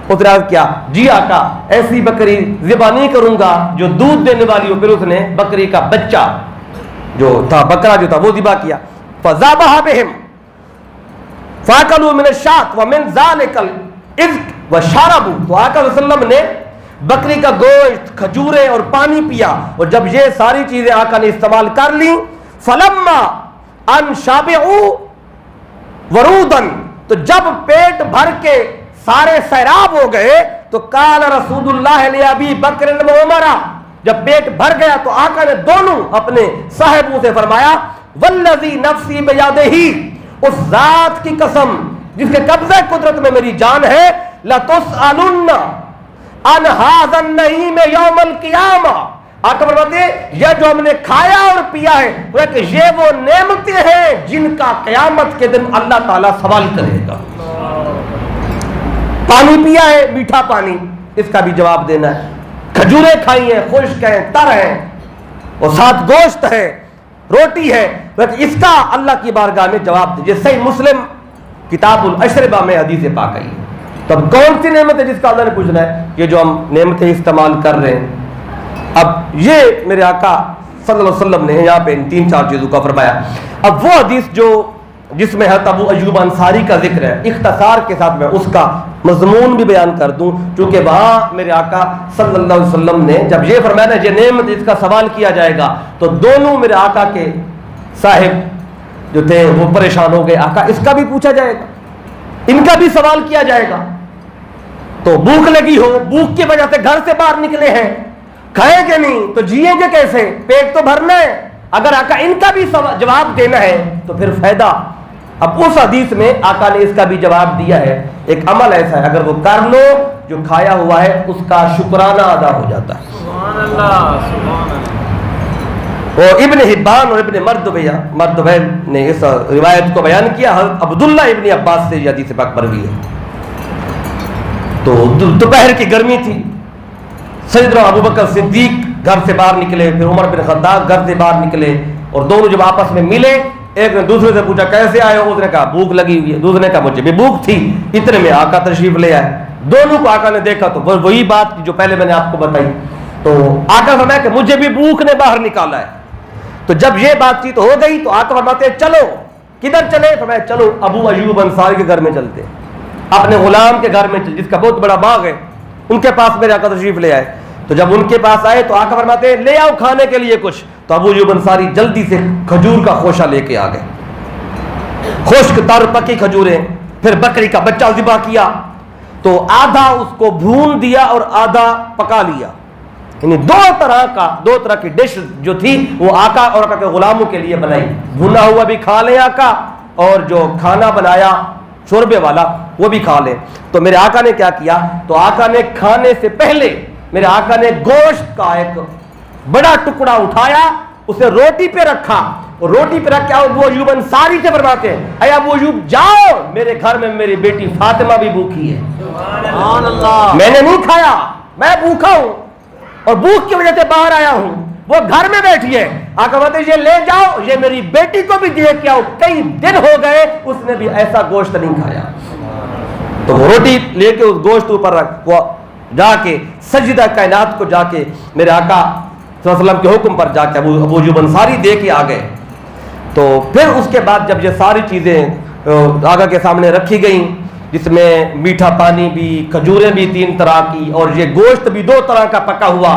اس نے کیا جی آقا ایسی بکری ذبح نہیں کروں گا جو دودھ دینے والی ہو۔ پھر اس نے بکری کا بچہ جو تھا، بکرا جو تھا وہ ذبح کیا، فذبح بهم فاکلوا من الشاة ومن ذلك الاذک وشربوا، تو آقا صلی اللہ علیہ وسلم نے بکری کا گوشت، کھجوریں اور پانی پیا، اور جب یہ ساری چیزیں آقا نے استعمال کر لی، فلما ان شبعوا ورودا، تو جب پیٹ بھر کے سارے سیراب ہو گئے تو قال رسول اللہ لابی بکر و عمر، جب پیٹ بھر گیا تو آقا نے دونوں اپنے صاحبوں سے فرمایا والذی نفسی بیدہ، اس ذات کی قسم جس کے قبضہ قدرت میں میری جان ہے، لتسألن عن ھذا النعیم یوم القیامہ، آقا فرماتے یہ جو ہم نے کھایا اور پیا ہے وہ کہ یہ وہ نعمتیں ہیں جن کا قیامت کے دن اللہ تعالیٰ سوال کرے گا۔ پانی پیا ہے، میٹھا پانی، اس کا بھی جواب دینا ہے، کھجوریں کھائی ہیں، خشک ہیں، تر ہیں، اور ساتھ گوشت ہے، روٹی ہے، اس کا اللہ کی بارگاہ میں جواب دیجیے۔ صحیح مسلم کتاب الاشربہ میں حدیث پاک آئی ہے۔ تو اب کون سی نعمت ہے جس کا اللہ نے پوچھنا ہے؟ یہ جو ہم نعمتیں استعمال کر رہے ہیں۔ اب یہ میرے آقا صلی اللہ علیہ وسلم نے یہاں پہ ان 3-4 چیزوں کا فرمایا۔ اب وہ حدیث جو جس میں حضرت ابو ایوب انصاری کا ذکر ہے، اختصار کے ساتھ میں اس کا مضمون بھی بیان کر دوں، چونکہ وہاں میرے آقا صلی اللہ علیہ وسلم نے جب یہ فرمایا نا یہ نعمت اس کا سوال کیا جائے گا، تو دونوں میرے آقا کے صاحب جو تھے وہ پریشان ہو گئے، آقا اس کا بھی پوچھا جائے گا، ان کا بھی سوال کیا جائے گا، تو بھوک لگی ہو، بھوک کی وجہ سے گھر سے باہر نکلے ہیں، کھائیں گے نہیں تو جیئیں گے کیسے، پیٹ تو بھرنا ہے، اگر آقا ان کا بھی جواب دینا ہے تو پھر فائدہ۔ اب اس حدیث میں آقا نے اس کا بھی جواب دیا ہے، ایک عمل ایسا ہے اگر وہ کر لو جو کھایا ہوا ہے اس کا شکرانہ ادا ہو جاتا ہے۔ سبحان اللہ، سبحان اللہ۔ اور ابن حبان اور ابن مردویہ نے اس روایت کو بیان کیا، حضرت عبداللہ ابن عباس سے یہ حدیث پاک مروی ہے۔ تو دوپہر کی گرمی تھی، سیدنا ابوبکر صدیق گھر سے باہر نکلے، پھر عمر بن خطاب گھر سے باہر نکلے، اور دونوں جب آپس میں ملے ایک نے دوسرے سے پوچھا کیسے آئے ہو، اس نے کہا بھوک لگی ہوئی ہے، دوسرے نے کہا مجھے بھی بھوک تھی، اتنے میں آقا تشریف لے آئے، دونوں کو آقا نے دیکھا تو وہی بات جو پہلے میں نے آپ کو بتائی، تو آقا فرمایا کہ مجھے بھی بھوک نے باہر نکالا ہے۔ تو جب یہ بات چیت ہو گئی تو آقا فرماتے ہیں چلو، کدھر چلے؟ فرمایا چلو ابو ایوب انصاری کے گھر میں چلتے، اپنے غلام کے گھر میں جس کا بہت بڑا باغ ہے ان کے پاس میرے آقا تشریف لے آئے۔ تو جب ان کے پاس آئے تو آقا فرماتے ہیں لے آؤ کھانے کے لیے کچھ، تو ابو ایوب انصاری جلدی سے کھجور کا خوشہ لے کے آ گئے، خشک تر پکی کھجوریں، پھر بکری کا بچہ ذبح کیا، تو آدھا اس کو بھون دیا اور آدھا پکا لیا، یعنی دو طرح کی ڈش جو تھی وہ آقا اور آقا کے غلاموں کے لیے بنائی، بھنا ہوا بھی کھا لیں آقا، اور جو کھانا بنایا شوربے والا وہ بھی کھا لیں۔ تو میرے آقا نے کیا کیا، تو آقا نے کھانے سے پہلے میرے آقا نے گوشت کا ایک بڑا ٹکڑا اٹھایا، اسے روٹی پہ رکھا، اور روٹی پہ رکھ کے ابو ایوب انصاری سے فرماتے ہیں اے ابو ایوب جاؤ، میرے گھر میں میری بیٹی فاطمہ بھی بھوکی ہے، سبحان اللہ، میں نے نہیں کھایا، میں بھوکا ہوں اور بھوک کی وجہ سے باہر آیا ہوں، وہ گھر میں بیٹھی ہے، آقا کہتے ہیں یہ لے جاؤ، یہ میری بیٹی کو بھی دے کے آؤ، کئی دن ہو گئے اس نے بھی ایسا گوشت نہیں کھایا۔ تو وہ روٹی لے کے اس گوشت اوپر رکھ، وہ جا کے سجدہ کائنات کو جا کے میرے آقا صلی اللہ علیہ وسلم کے حکم پر جا کے ابو ایوب انصاری دے کے آ گئے۔ تو پھر اس کے بعد جب یہ ساری چیزیں آقا کے سامنے رکھی گئیں، جس میں میٹھا پانی بھی، کھجوریں بھی 3 طرح کی، اور یہ گوشت بھی 2 طرح کا پکا ہوا،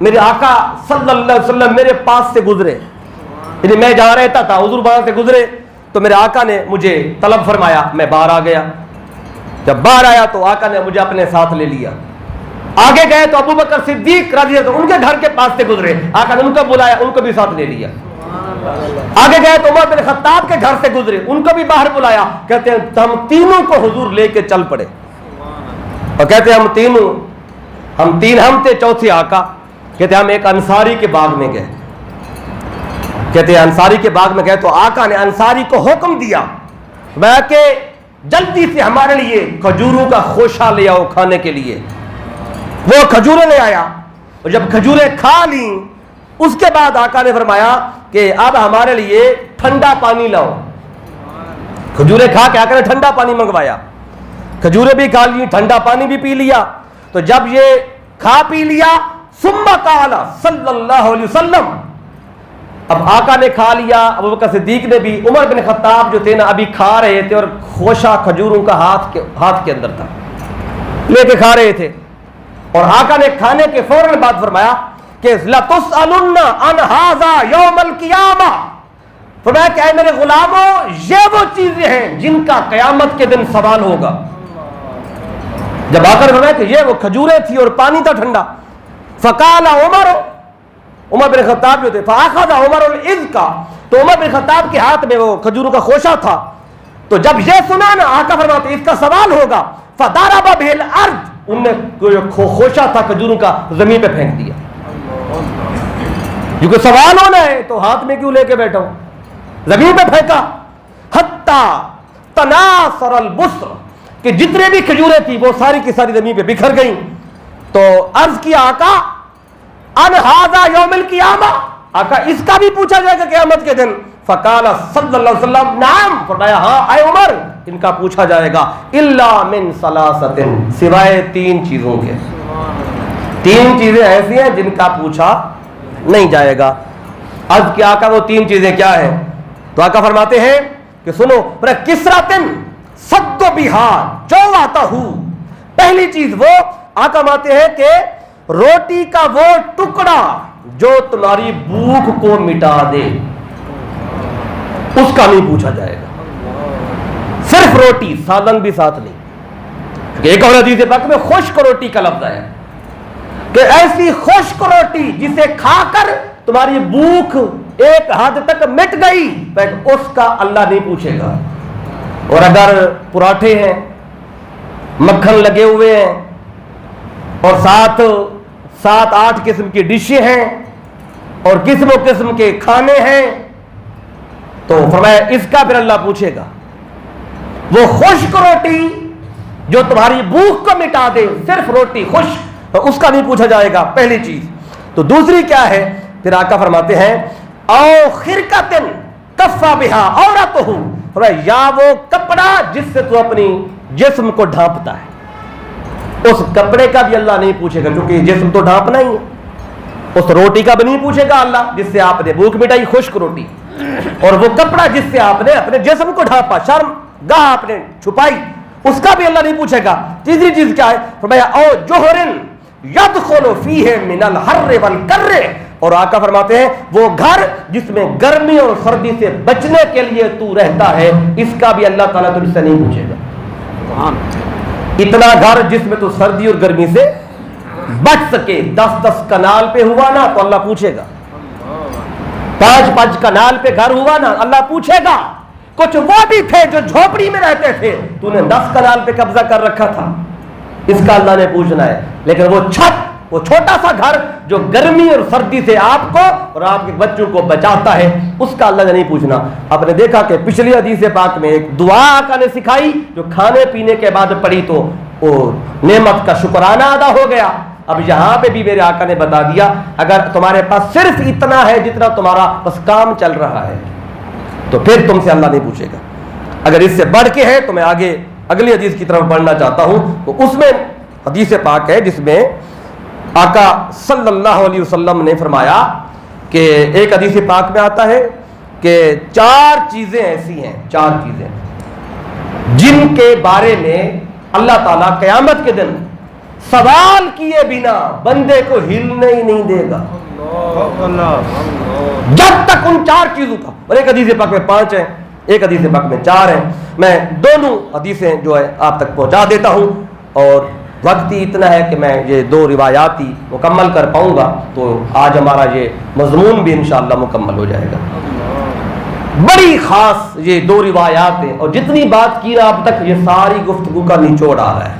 میرے آقا صلی اللہ علیہ وسلم میرے پاس سے گزرے، یعنی میں جہاں رہتا تھا حضور وہاں سے گزرے تو میرے آقا نے مجھے طلب فرمایا، میں باہر آ گیا۔ جب باہر آیا تو آقا نے مجھے اپنے ساتھ لے لیا۔ آگے گئے تو ابو بکر صدیق رضی اللہ عنہ ان کے گھر کے پاس سے گزرے، آقا نے ان کو بلایا، ان کو بھی ساتھ لے لیا۔ آگے گئے تو عمر بن خطاب کے گھر سے گزرے، ان کو بھی باہر بلایا، کہتے ہیں ہم تینوں کو حضور لے کے چل پڑے، اور کہتے ہیں ہم تین تھے، چوتھے آقا۔ کہتے ہیں ہم ایک انصاری کے باغ میں گئے، کہتے ہیں انصاری کے باغ میں گئے تو آقا نے انصاری کو حکم دیا کہ جلدی سے ہمارے لیے کھجوروں کا خوشہ لے آؤ کھانے کے لیے۔ وہ کھجوریں لے آیا، اور جب کھجوریں کھا لیں اس کے بعد آقا نے فرمایا کہ اب ہمارے لیے ٹھنڈا پانی لاؤ۔ کھجوریں کھا کے آقا نے ٹھنڈا پانی منگوایا، کھجوریں بھی کھا لی، ٹھنڈا پانی بھی پی لیا۔ تو جب یہ کھا پی لیا، ثم قال صلی اللہ علیہ وسلم، اب آقا نے کھا لیا، ابو بکر صدیق نے بھی، عمر بن خطاب جو تھے نا ابھی کھا رہے تھے، اور خوشہ کھجوروں کا ہاتھ کے اندر تھا، لے کے کھا رہے تھے، اور آقا نے کھانے کے فوراً بعد فرمایا کہ لَتُسْأَلُنَّ عَنْ هَذَا يَوْمَ الْقِيَامَةِ، فرمایا کہ اے میرے غلاموں یہ وہ چیزیں ہیں جن کا قیامت کے دن سوال ہوگا۔ جب آقا نے فرمایا کہ یہ وہ کھجوریں تھی اور پانی تھا ٹھنڈا، فقال عمر بن خطاب جو تھے، فاخذ عمر الْإِذْكَ، تو عمر بن خطاب کے ہاتھ میں وہ کھجوروں کا خوشہ تھا، تو جب یہ سنا نا آقا فرماتے اس کا سوال ہوگا، فضرب به الارض، ان نے جو خوشہ تھا کھجوروں کا زمین پہ پھینک دیا، کیونکہ سوال ہونا ہے تو ہاتھ میں کیوں لے کے بیٹھا ہوں، زمین پہ پھینکا، حتی تناثر البصر، کہ جتنے بھی کھجوریں تھی وہ ساری کی ساری زمین پہ بکھر گئیں۔ تو عرض کیا آقا ان ھذا یوم القیامہ، آقا اس کا بھی پوچھا جائے گا قیامت کے دن؟ فقال صلی اللہ علیہ وسلم نعم، فرمایا ہاں اے عمر ان کا پوچھا جائے گا، الا من ثلاثۃ، سوائے تین چیزوں کے، تین چیزیں ایسی ہیں جن کا پوچھا نہیں جائے گا۔ عرض کیا آقا وہ تین چیزیں کیا ہیں؟ تو آقا فرماتے ہیں کہ سنو، کسرۃ صد بہا جوعتہ، پہلی چیز وہ آقا ماتے ہیں کہ روٹی کا وہ ٹکڑا جو تمہاری بھوک کو مٹا دے، اس کا نہیں پوچھا جائے گا، صرف روٹی، سالن بھی ساتھ نہیں۔ ایک اور حدیث پاک میں خشک روٹی کا لفظ ہے کہ ایسی خشک روٹی جسے کھا کر تمہاری بھوک ایک حد تک مٹ گئی، اس کا اللہ نہیں پوچھے گا۔ اور اگر پراٹھے ہیں، مکھن لگے ہوئے ہیں، اور سات آٹھ قسم کی ڈشیں ہیں، اور قسم و قسم کے کھانے ہیں، تو فرمایا اس کا پھر اللہ پوچھے گا۔ وہ خشک روٹی جو تمہاری بھوک کو مٹا دے، صرف روٹی خشک، اس کا نہیں پوچھا جائے گا، پہلی چیز۔ تو دوسری کیا ہے؟ پھر آقا فرماتے ہیں او خرقۃ کفّا بہا عورتہ، یا وہ کپڑا جس سے تو اپنی جسم کو ڈھانپتا ہے، اس کپڑے کا بھی اللہ نہیں پوچھے گا، کیونکہ جسم تو ڈھانپنا ہی ہے۔ اس روٹی کا بھی نہیں پوچھے گا اللہ جس سے آپ نے بھوک مٹائی، خشک روٹی، اور وہ کپڑا جس سے آپ نے اپنے جسم کو ڈھانپا، شرم گاہ آپ نے چھپائی، اس کا بھی اللہ نہیں پوچھے گا۔ تیسری چیز کیا ہے؟ فرمایا او جوہر یدخل فیہ من الحر والکر، اور آقا فرماتے ہیں وہ گھر جس میں گرمی اور سردی سے بچنے کے لیے تو رہتا ہے، اس کا بھی اللہ تعالیٰ تجھ سے نہیں پوچھے گا۔ اتنا گھر جس میں تو سردی اور گرمی سے بچ سکے، 10 کنال پہ ہوا نا تو اللہ پوچھے گا، 5 کنال پہ گھر ہوا نا اللہ پوچھے گا۔ کچھ وہ بھی تھے جو جھوپڑی میں رہتے تھے، تو نے 10 کنال پہ قبضہ کر رکھا تھا، اس کا اللہ نے پوچھنا ہے۔ لیکن وہ چھت، وہ چھوٹا سا گھر جو گرمی اور سردی سے آپ کو اور آپ کے بچوں کو بچاتا ہے، اس کا اللہ نے نہیں پوچھنا۔ آپ نے دیکھا کہ پچھلی حدیث پاک میں ایک دعا آقا نے سکھائی جو کھانے پینے کے بعد پڑھی تو وہ نعمت کا شکرانہ ادا ہو گیا۔ اب یہاں پہ بھی میرے آقا نے بتا دیا اگر تمہارے پاس صرف اتنا ہے جتنا تمہارا بس کام چل رہا ہے تو پھر تم سے اللہ نہیں پوچھے گا۔ اگر اس سے بڑھ کے ہے تو میں آگے اگلی حدیث کی طرف بڑھنا چاہتا ہوں، تو اس میں حدیث پاک ہے جس میں آقا صلی اللہ علیہ وسلم نے فرمایا کہ ایک حدیث پاک میں آتا ہے کہ 4 چیزیں ایسی ہیں، 4 چیزیں جن کے بارے میں اللہ تعالیٰ قیامت کے دن سوال کیے بنا بندے کو ہلنے ہی نہیں دے گا جب تک ان 4 چیزوں کا، اور ایک حدیث پاک میں 5 ہیں، ایک حدیث پاک میں 4 ہیں، میں دونوں حدیثیں جو ہے آپ تک پہنچا دیتا ہوں، اور وقت ہی اتنا ہے کہ میں یہ 2 روایات ہی مکمل کر پاؤں گا، تو آج ہمارا یہ مضمون بھی انشاءاللہ مکمل ہو جائے گا۔ بڑی خاص یہ 2 روایات ہیں، اور جتنی بات کی اب تک یہ ساری گفتگو کا نچوڑ آ رہا ہے۔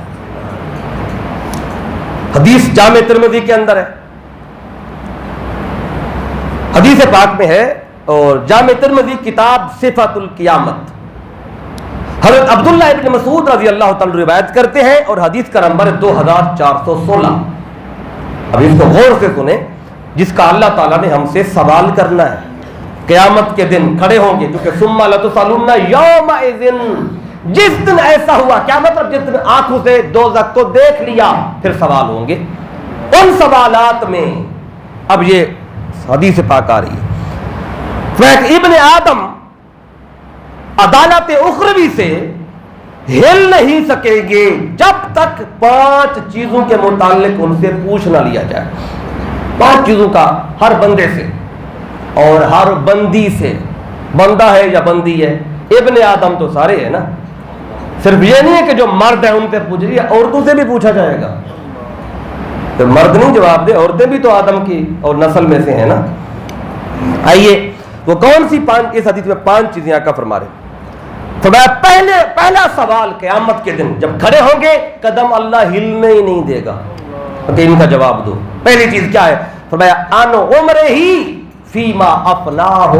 حدیث جامع ترمذی کے اندر ہے، حدیث پاک میں ہے، اور جامع ترمذی کتاب صفت القیامت، حضرت عبداللہ ابن مسعود رضی اللہ تعالی روایت کرتے ہیں، اور حدیث کا نمبر ہے 2416۔ اب اس کو غور سے سنیں، جس کا اللہ تعالیٰ نے ہم سے سوال کرنا ہے، قیامت کے دن کھڑے ہوں گے، کیونکہ ثم لتسألن یومئذ، جس دن ایسا ہوا، کیا مطلب جس دن آنکھوں سے دوزخ کو دیکھ لیا، پھر سوال ہوں گے۔ ان سوالات میں اب یہ حدیث پاک آ رہی ہے، ابن آدم عدالت اخروی سے ہل نہیں سکیں گے جب تک 5 چیزوں کے متعلق ان سے پوچھ نہ لیا جائے۔ 5 چیزوں کا ہر بندے سے اور ہر بندی سے، بندہ ہے یا بندی ہے، ابن آدم تو سارے ہیں نا، صرف یہ نہیں ہے کہ جو مرد ہیں ان سے پوچھ لیا، عورتوں سے بھی پوچھا جائے گا، تو مرد نہیں جواب دے، عورتیں بھی تو آدم کی اور نسل میں سے ہیں نا۔ آئیے وہ کون سی 5، اس حدیث میں 5 چیزیں آقا فرما رہے ہیں۔ پہلا سوال قیامت کے دن جب کھڑے ہوں گے، قدم اللہ ہلنے ہی نہیں دے گا، کہ ان کا جواب دو۔ پہلی چیز کیا ہے؟ فرمایا ان عمرہ ہی فیما افناہ،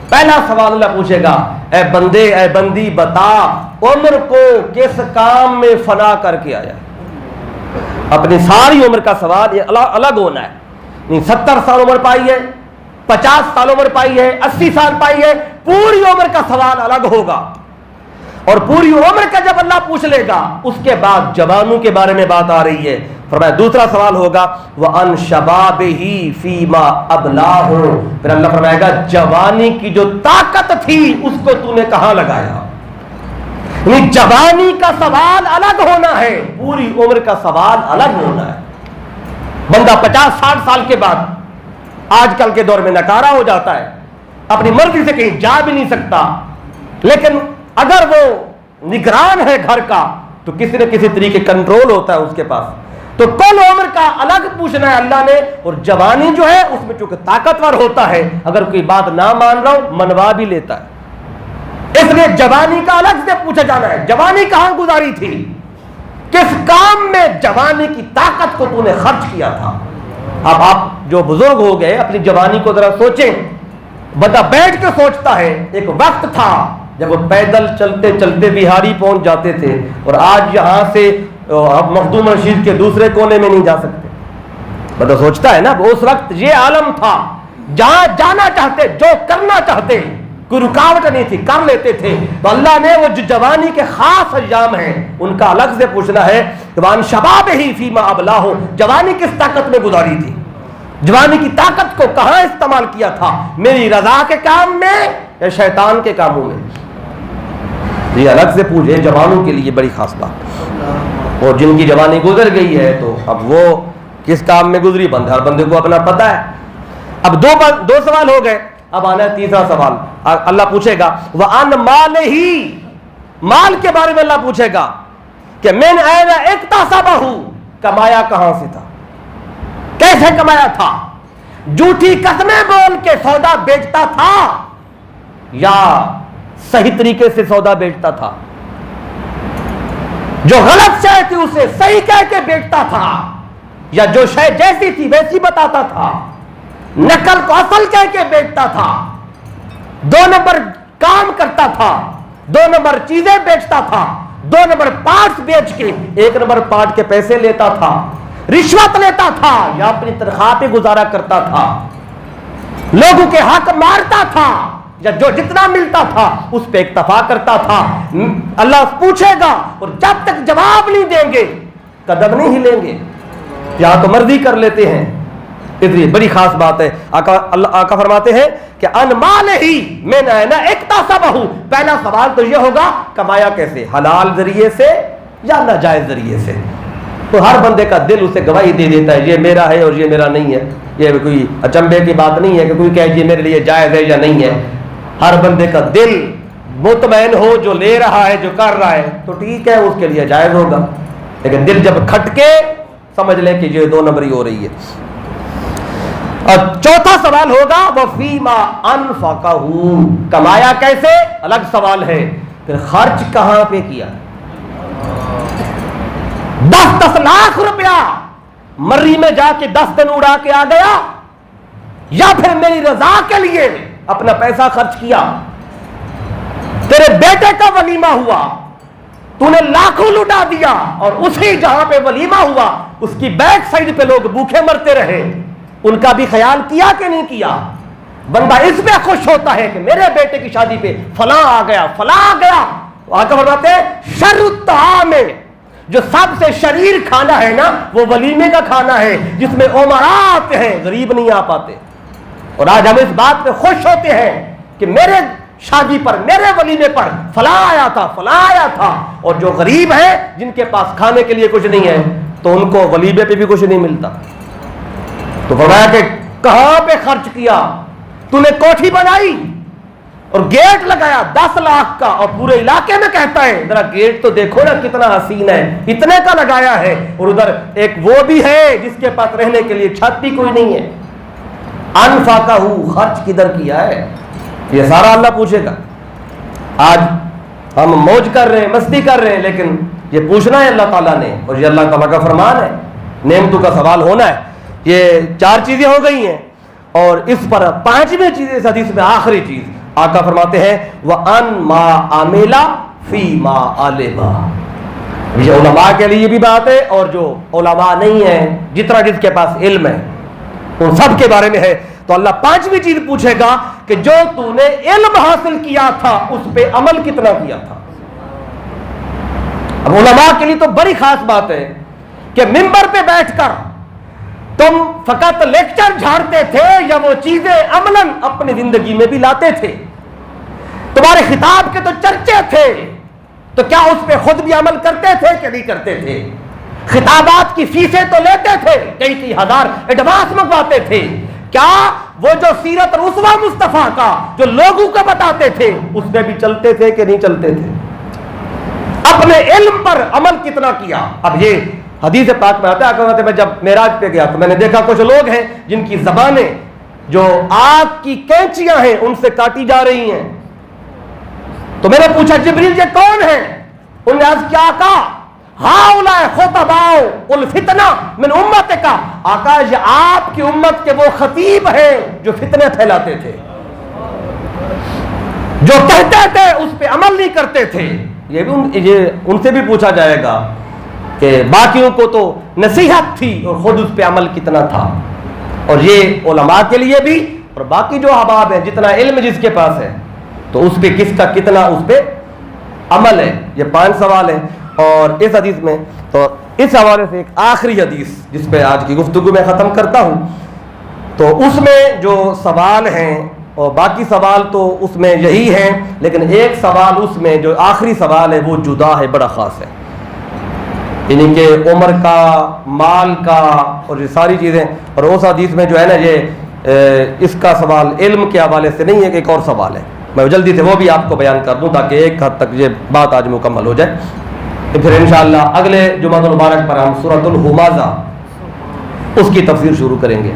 پہلا سوال اللہ پوچھے گا، اے بندے اے بندی بتا عمر کو کس کام میں فنا کر کے آیا۔ اپنی ساری عمر کا سوال یہ الگ ہونا ہے، 70 سال عمر پائی ہے، 50 سال عمر پائی ہے، 80 سال پائی ہے، پوری عمر کا سوال الگ ہوگا۔ اور پوری عمر کا جب اللہ پوچھ لے گا، اس کے بعد جوانوں کے بارے میں بات آ رہی ہے۔ فرمایا دوسرا سوال ہوگا وَأَنْ شَبَابِهِ فِي مَا أَبْلَاهُ، پھر اللہ فرمائے گا جوانی کی جو طاقت تھی اس کو تو نے کہاں لگایا۔ یعنی جوانی کا سوال الگ ہونا ہے، پوری عمر کا سوال الگ ہونا ہے۔ بندہ 50-60 سال کے بعد آج کل کے دور میں نکارا ہو جاتا ہے، اپنی مرضی سے کہیں جا بھی نہیں سکتا، لیکن اگر وہ نگران ہے گھر کا تو کسی نہ کسی طریقے کنٹرول ہوتا ہے اس کے پاس۔ تو کل عمر کا الگ پوچھنا ہے اللہ نے، اور جوانی جو ہے اس میں چونکہ طاقتور ہوتا ہے، اگر کوئی بات نہ مان رہا ہو منوا بھی لیتا ہے، اس لیے جوانی کا الگ سے پوچھا جانا ہے۔ جوانی کہاں گزاری تھی، کس کام میں جوانی کی طاقت کو تو نے خرچ کیا تھا۔ اب آپ جو بزرگ ہو گئے اپنی جوانی کو ذرا سوچیں، بندہ بیٹھ کے سوچتا ہے، ایک وقت تھا جب وہ پیدل چلتے چلتے بہاری پہنچ جاتے تھے، اور آج یہاں سے مخدوم رشید کے دوسرے کونے میں نہیں جا سکتے۔ بندہ سوچتا ہے نا، اس وقت یہ عالم تھا، جہاں جانا چاہتے، جو کرنا چاہتے، کوئی رکاوٹ نہیں تھی، کر لیتے تھے۔ تو اللہ نے وہ جو جوانی کے خاص ایام ہیں ان کا الگ سے پوچھنا ہے کہ وَأَنْ شَبَابِهِ فِيمَا أَبْلَاهُ، جوانی کس طاقت میں گزاری تھی، جوانی کی طاقت کو کہاں استعمال کیا تھا، میری رضا کے کام میں یا شیطان کے کاموں میں۔ یہ الگ سے پوچھے جوانوں کے لیے بڑی خاص بات، اور جن کی جوانی گزر گئی ہے تو اب وہ کس کام میں گزری، ہر بندے کو اپنا پتہ ہے۔ اب دو سوال ہو گئے، اب آنا ہے تیسرا سوال، اللہ پوچھے گا وَأَنْ مَالِهِ، مال کے بارے میں اللہ پوچھے گا کہ مِنْ أَيْنَ اكْتَسَبَهُ، کمایا کہاں سے تھا، کیسے کمایا تھا، جھوٹی قسمیں بول کے سودا بیچتا تھا یا صحیح طریقے سے سودا بیچتا تھا، جو غلط شے تھی اسے صحیح کہہ کے بیچتا تھا، یا جو شے جیسی تھی ویسی بتاتا تھا، نقل کو اصل کہہ کے بیچتا تھا، 2 نمبر کام کرتا تھا، 2 نمبر چیزیں بیچتا تھا، 2 نمبر پارٹس بیچ کے 1 نمبر پارٹ کے پیسے لیتا تھا، رشوت لیتا تھا یا اپنی تنخواہ پہ گزارا کرتا تھا، لوگوں کے حق مارتا تھا یا جو جتنا ملتا تھا اس پہ اکتفا کرتا تھا۔ اللہ پوچھے گا، اور جب تک جواب نہیں دیں گے قدم نہیں ہلیں گے، یا تو مرضی کر لیتے ہیں۔ اس لیے بڑی خاص بات ہے، آقا فرماتے ہیں کہ ان مالہ من این اکتسبہ، پہلا سوال تو یہ ہوگا کمایا کیسے، حلال ذریعے سے یا ناجائز ذریعے سے۔ تو ہر بندے کا دل اسے گواہی دے دیتا ہے یہ میرا ہے اور یہ میرا نہیں ہے. یہ کوئی اچنبے کی بات نہیں ہے کہ کوئی کہے یہ میرے لیے جائز ہے یا نہیں ہے. ہر بندے کا دل مطمئن ہو جو لے رہا ہے جو کر رہا ہے تو ٹھیک ہے اس کے لیے جائز ہوگا, لیکن دل جب کھٹکے سمجھ لیں کہ یہ 2 نمبری ہو رہی ہے. اور چوتھا سوال ہوگا وفیما انفقہ, کمایا کیسے الگ سوال ہے, پھر خرچ کہاں پہ کیا. 10 لاکھ روپیہ مری میں جا کے 10 دن اڑا کے آ گیا, یا پھر میری رضا کے لیے اپنا پیسہ خرچ کیا. تیرے بیٹے کا ولیمہ ہوا, تو نے لاکھوں لٹا دیا, اور اسی جہاں پہ ولیمہ ہوا اس کی بیک سائڈ پہ لوگ بھوکے مرتے رہے, ان کا بھی خیال کیا کہ نہیں کیا. بندہ اس پہ خوش ہوتا ہے کہ میرے بیٹے کی شادی پہ فلاں آ گیا فلاں آ گیا. آقا فرماتے ہیں شر الطعام, جو سب سے شریر کھانا ہے نا وہ ولیمے کا کھانا ہے جس میں امراء آتے ہیں, غریب نہیں آ پاتے. اور آج ہم اس بات پہ خوش ہوتے ہیں کہ میرے شادی پر میرے ولیمے پر فلاں آیا تھا فلاں آیا تھا, اور جو غریب ہیں جن کے پاس کھانے کے لیے کچھ نہیں ہے تو ان کو ولیمے پہ بھی کچھ نہیں ملتا. تو فرمایا کہ کہاں پہ خرچ کیا, تو نے کوٹھی بنائی اور گیٹ لگایا 10 لاکھ کا, اور پورے علاقے میں کہتا ہے ذرا گیٹ تو دیکھو نا کتنا حسین ہے, اتنے کا لگایا ہے, اور ادھر ایک وہ بھی ہے جس کے پاس رہنے کے لیے چھت بھی کوئی نہیں ہے. انفاقہ, خرچ کدھر کیا ہے, یہ سارا اللہ پوچھے گا. آج ہم موج کر رہے ہیں مستی کر رہے ہیں, لیکن یہ پوچھنا ہے اللہ تعالیٰ نے, اور یہ اللہ تعالیٰ کا فرمان ہے, نعمتوں کا سوال ہونا ہے. یہ 4 چیزیں ہو گئی ہیں, اور اس پر 5ویں چیز اس حدیث میں آخری چیز آقا فرماتے ہیں وَأَن مَا عَمِلَ فِي مَا عَلِمَ. یہ علماء کے لیے بھی بات ہے, اور جو علماء نہیں ہیں جتنا جس کے پاس علم ہے ان سب کے بارے میں ہے. تو اللہ 5ویں چیز پوچھے گا کہ جو تو نے علم حاصل کیا تھا اس پہ عمل کتنا کیا تھا. اب علماء کے لیے تو بڑی خاص بات ہے کہ منبر پہ بیٹھ کر تم فقط لیکچر جھاڑتے تھے یا وہ چیزیں عملاً اپنی زندگی میں بھی لاتے تھے. تمہارے خطاب کے تو چرچے تھے, تو کیا اس پہ خود بھی عمل کرتے تھے کہ نہیں کرتے تھے. خطابات کی فیسیں تو لیتے تھے, کئی ہزار ایڈوانس منگواتے تھے, کیا وہ جو سیرت اور اسوہ مصطفیٰ کا جو لوگوں کو بتاتے تھے اس میں بھی چلتے تھے کہ نہیں چلتے تھے. اپنے علم پر عمل کتنا کیا. اب یہ حدیث پاک میں آتا ہے, میں جب معراج پہ گیا تو میں نے دیکھا کچھ لوگ ہیں جن کی زبانیں جو آگ کی کینچیاں ہیں ان سے کاٹی جا رہی ہیں. تو میں نے پوچھا جبریل یہ کون ہے, انہوں نے عرض کیا کہا ہؤلاء خطباء الفتنہ من امتک, آقا یہ آپ کی امت کے وہ خطیب ہیں جو فتنے پھیلاتے تھے, جو کہتے تھے اس پہ عمل نہیں کرتے تھے. یہ ان سے بھی پوچھا جائے گا کہ باقیوں کو تو نصیحت تھی اور خود اس پہ عمل کتنا تھا. اور یہ علماء کے لیے بھی, اور باقی جو احباب ہیں جتنا علم جس کے پاس ہے تو اس پہ کس کا کتنا اس پہ عمل ہے. یہ 5 سوال ہیں. اور اس حدیث میں تو اس حوالے سے ایک آخری حدیث جس پہ آج کی گفتگو میں ختم کرتا ہوں, تو اس میں جو سوال ہیں اور باقی سوال تو اس میں یہی ہیں, لیکن ایک سوال اس میں جو آخری سوال ہے وہ جدا ہے, بڑا خاص ہے. یعنی کہ عمر کا, مال کا اور یہ ساری چیزیں. اور اس حدیث میں جو ہے نا یہ اس کا سوال علم کے حوالے سے نہیں ہے, کہ ایک اور سوال ہے, میں جلدی سے وہ بھی آپ کو بیان کر دوں تاکہ ایک حد تک یہ بات آج مکمل ہو جائے. پھر انشاءاللہ اگلے جمعہ المبارک پر ہم سورۃ الہمازہ اس کی تفسیر شروع کریں گے.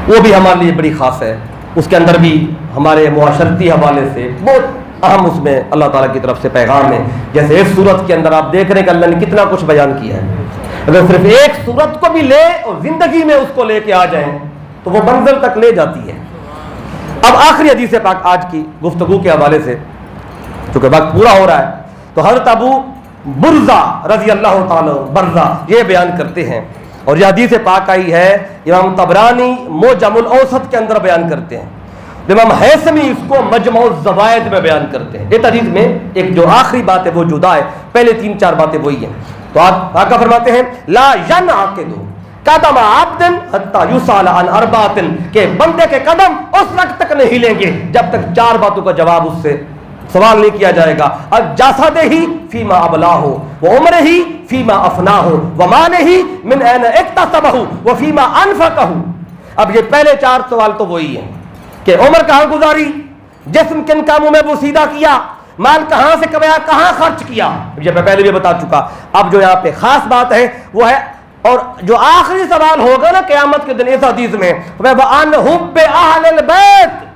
وہ بھی ہمارے لیے بڑی خاص ہے, اس کے اندر بھی ہمارے معاشرتی حوالے سے بہت اہم اس میں اللہ تعالیٰ کی طرف سے پیغام ہے. جیسے اس سورت کے اندر آپ دیکھ رہے ہیں کہ اللہ نے کتنا کچھ بیان کیا ہے. اگر صرف ایک سورت کو بھی لے اور زندگی میں اس کو لے کے آ جائیں تو وہ منزل تک لے جاتی ہے. اب آخری حدیث پاک آج کی گفتگو کے حوالے سے چونکہ وقت پورا ہو رہا ہے, تو حضرت ابو برزہ رضی اللہ تعالی برزہ یہ بیان کرتے ہیں, اور یہ حدیث پاک آئی ہے امام طبرانی معجم الاوسط کے اندر بیان کرتے ہیں, امام حیثمی اس کو مجمع الزوائد میں بیان کرتے ہیں. اس حدیث میں ایک جو آخری بات ہے وہ جدا ہے, پہلے 3-4 باتیں وہی ہیں. تو آقا فرماتے ہیں لا ینعقد قدم عبد حتی یسأل عن اربعۃ, کہ بندے کے قدم اس وقت تک نہیں ہلیں گے جب تک 4 باتوں کا جواب اس سے سوال نہیں کیا جائے گا. جسدہ فیما ابلاہ وعمرہ فیما افناہ ومالہ من این اکتسبہ وفیما انفقہ. اب یہ پہلے 4 سوال تو وہی ہیں کہ عمر کہاں گزاری, جسم کن کاموں میں بوسیدہ کیا, مال کہاں سے کمایا, کہاں خرچ کیا. یہ میں پہلے بھی بتا چکا. اب جو یہاں پہ خاص بات ہے وہ ہے, اور جو آخری سوال ہوگا نا قیامت کے دن اس حدیث میں, وَعَنْ حُبِّ أَهْلِ الْبَيْتِ,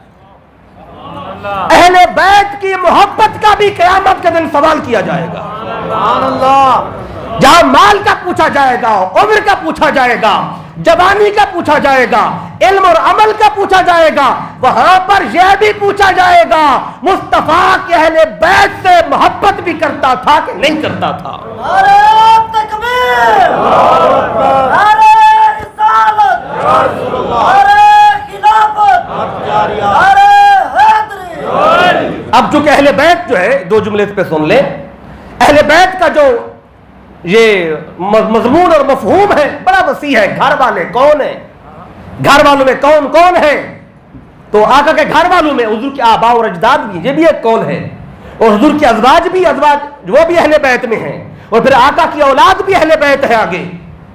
اہل بیت کی محبت کا بھی قیامت کے دن سوال کیا جائے گا. سبحان اللہ. جہاں مال کا پوچھا جائے گا, عمر کا پوچھا جائے گا, جوانی کا پوچھا جائے گا, علم اور عمل کا پوچھا جائے گا, وہاں پر یہ بھی پوچھا جائے گا مصطفیٰ کے اہل بیت سے محبت بھی کرتا تھا کہ نہیں کرتا تھا. نعرہ تکبیر, نعرہ رسالت, نعرہ خلافت, نعرہ حیدری. اب چونکہ اہل بیت جو ہے, 2 جملے اس پہ سن لیں. اہل بیت کا جو یہ مضمون اور مفہوم ہے بڑا وسیع ہے. گھر والے کون ہیں, گھر والوں میں کون کون ہے, تو آقا کے گھر والوں میں حضور کے آباء اور اجداد بھی, یہ بھی ایک قول ہے, اور حضور کے ازواج بھی, ازواج وہ بھی اہل بیت میں ہیں, اور پھر آقا کی اولاد بھی اہل بیت ہے. آگے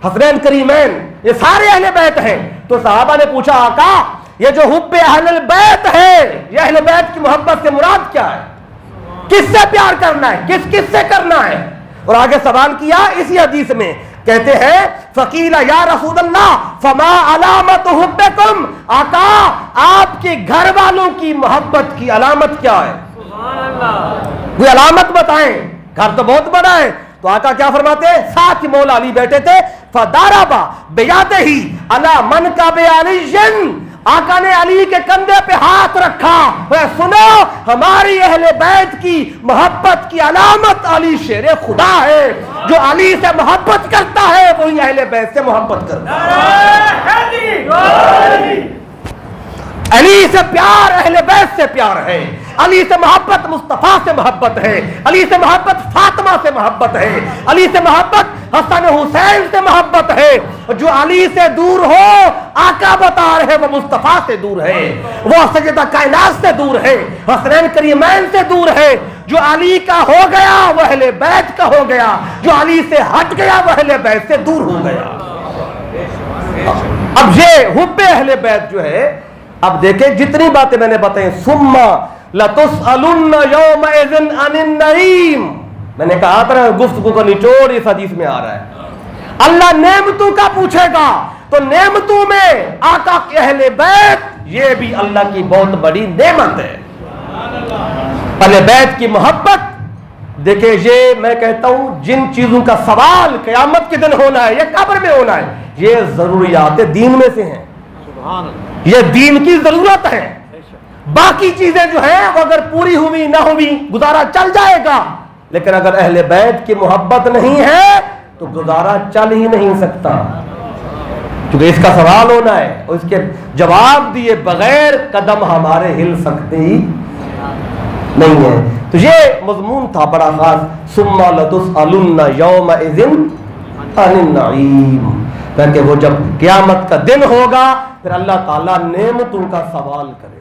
حسنین کریمین یہ سارے اہل بیت ہیں. تو صحابہ نے پوچھا آقا یہ جو حب اہل البیت ہے, یہ اہل بیت کی محبت سے مراد کیا ہے, کس سے پیار کرنا ہے, کس کس سے کرنا ہے. اور آگے سوال کیا اسی حدیث میں, کہتے ہیں فقیل یا رسول اللہ فما علامت حبکم, آقا آپ کے گھر والوں کی محبت کی علامت کیا ہے, کوئی علامت بتائیں, گھر تو بہت بڑا ہے. تو آقا کیا فرماتے ہیں, ساتھ ہی مولا علی بیٹھے تھے, فضرب بیدہ علی منکب علی, آقا نے علی کے کندھے پہ ہاتھ رکھا. سنو ہماری اہل بیت کی محبت کی علامت علی شیر خدا ہے, جو علی سے محبت کرتا ہے وہی اہل بیت سے محبت کرتا ہے. علی سے پیار اہل بیت سے پیار ہے, علی سے محبت مصطفیٰ سے محبت ہے, علی سے محبت فاطمہ سے محبت ہے, علی سے محبت حسن حسین سے محبت ہے. جو علی سے دور ہو آقا بتا رہے وہ مصطفیٰ سے دور ہے, وہ سیدہ کائنات سے دور ہے, حسنین کریمین سے دور ہے. جو علی کا ہو گیا وہ اہل بیت کا ہو گیا, جو علی سے ہٹ گیا وہ اہل بیت سے دور ہو گیا. اب یہ حب اہل بیت جو ہے, اب دیکھیں جتنی باتیں میں نے بتائیں, ثم لتسألن یومئذ عن النعیم, میں نے کہا تھا گفتگو کا نچوڑ اس حدیث میں آ رہا ہے. اللہ نعمتوں کا پوچھے گا, تو نعمتوں میں آقا کے اہل بیت یہ بھی اللہ کی بہت بڑی نعمت ہے. اہل بیت کی محبت دیکھیں, یہ میں کہتا ہوں جن چیزوں کا سوال قیامت کے دن ہونا ہے, یہ قبر میں ہونا ہے, یہ ضروریات دین میں سے ہیں, یہ دین کی ضرورت ہے. باقی چیزیں جو ہیں وہ اگر پوری ہوئی نہ ہوئی گزارا چل جائے گا, لیکن اگر اہل بیت کی محبت نہیں ہے تو گزارا چل ہی نہیں سکتا, کیونکہ اس کا سوال ہونا ہے, اور اس کے جواب دیے بغیر قدم ہمارے ہل سکتے ہی نہیں ہے. تو یہ مضمون تھا بڑا خاص, ثم لتسألن یومئذ عن النعیم, کہ وہ جب قیامت کا دن ہوگا پھر اللہ تعالیٰ نعمتوں کا سوال کرے.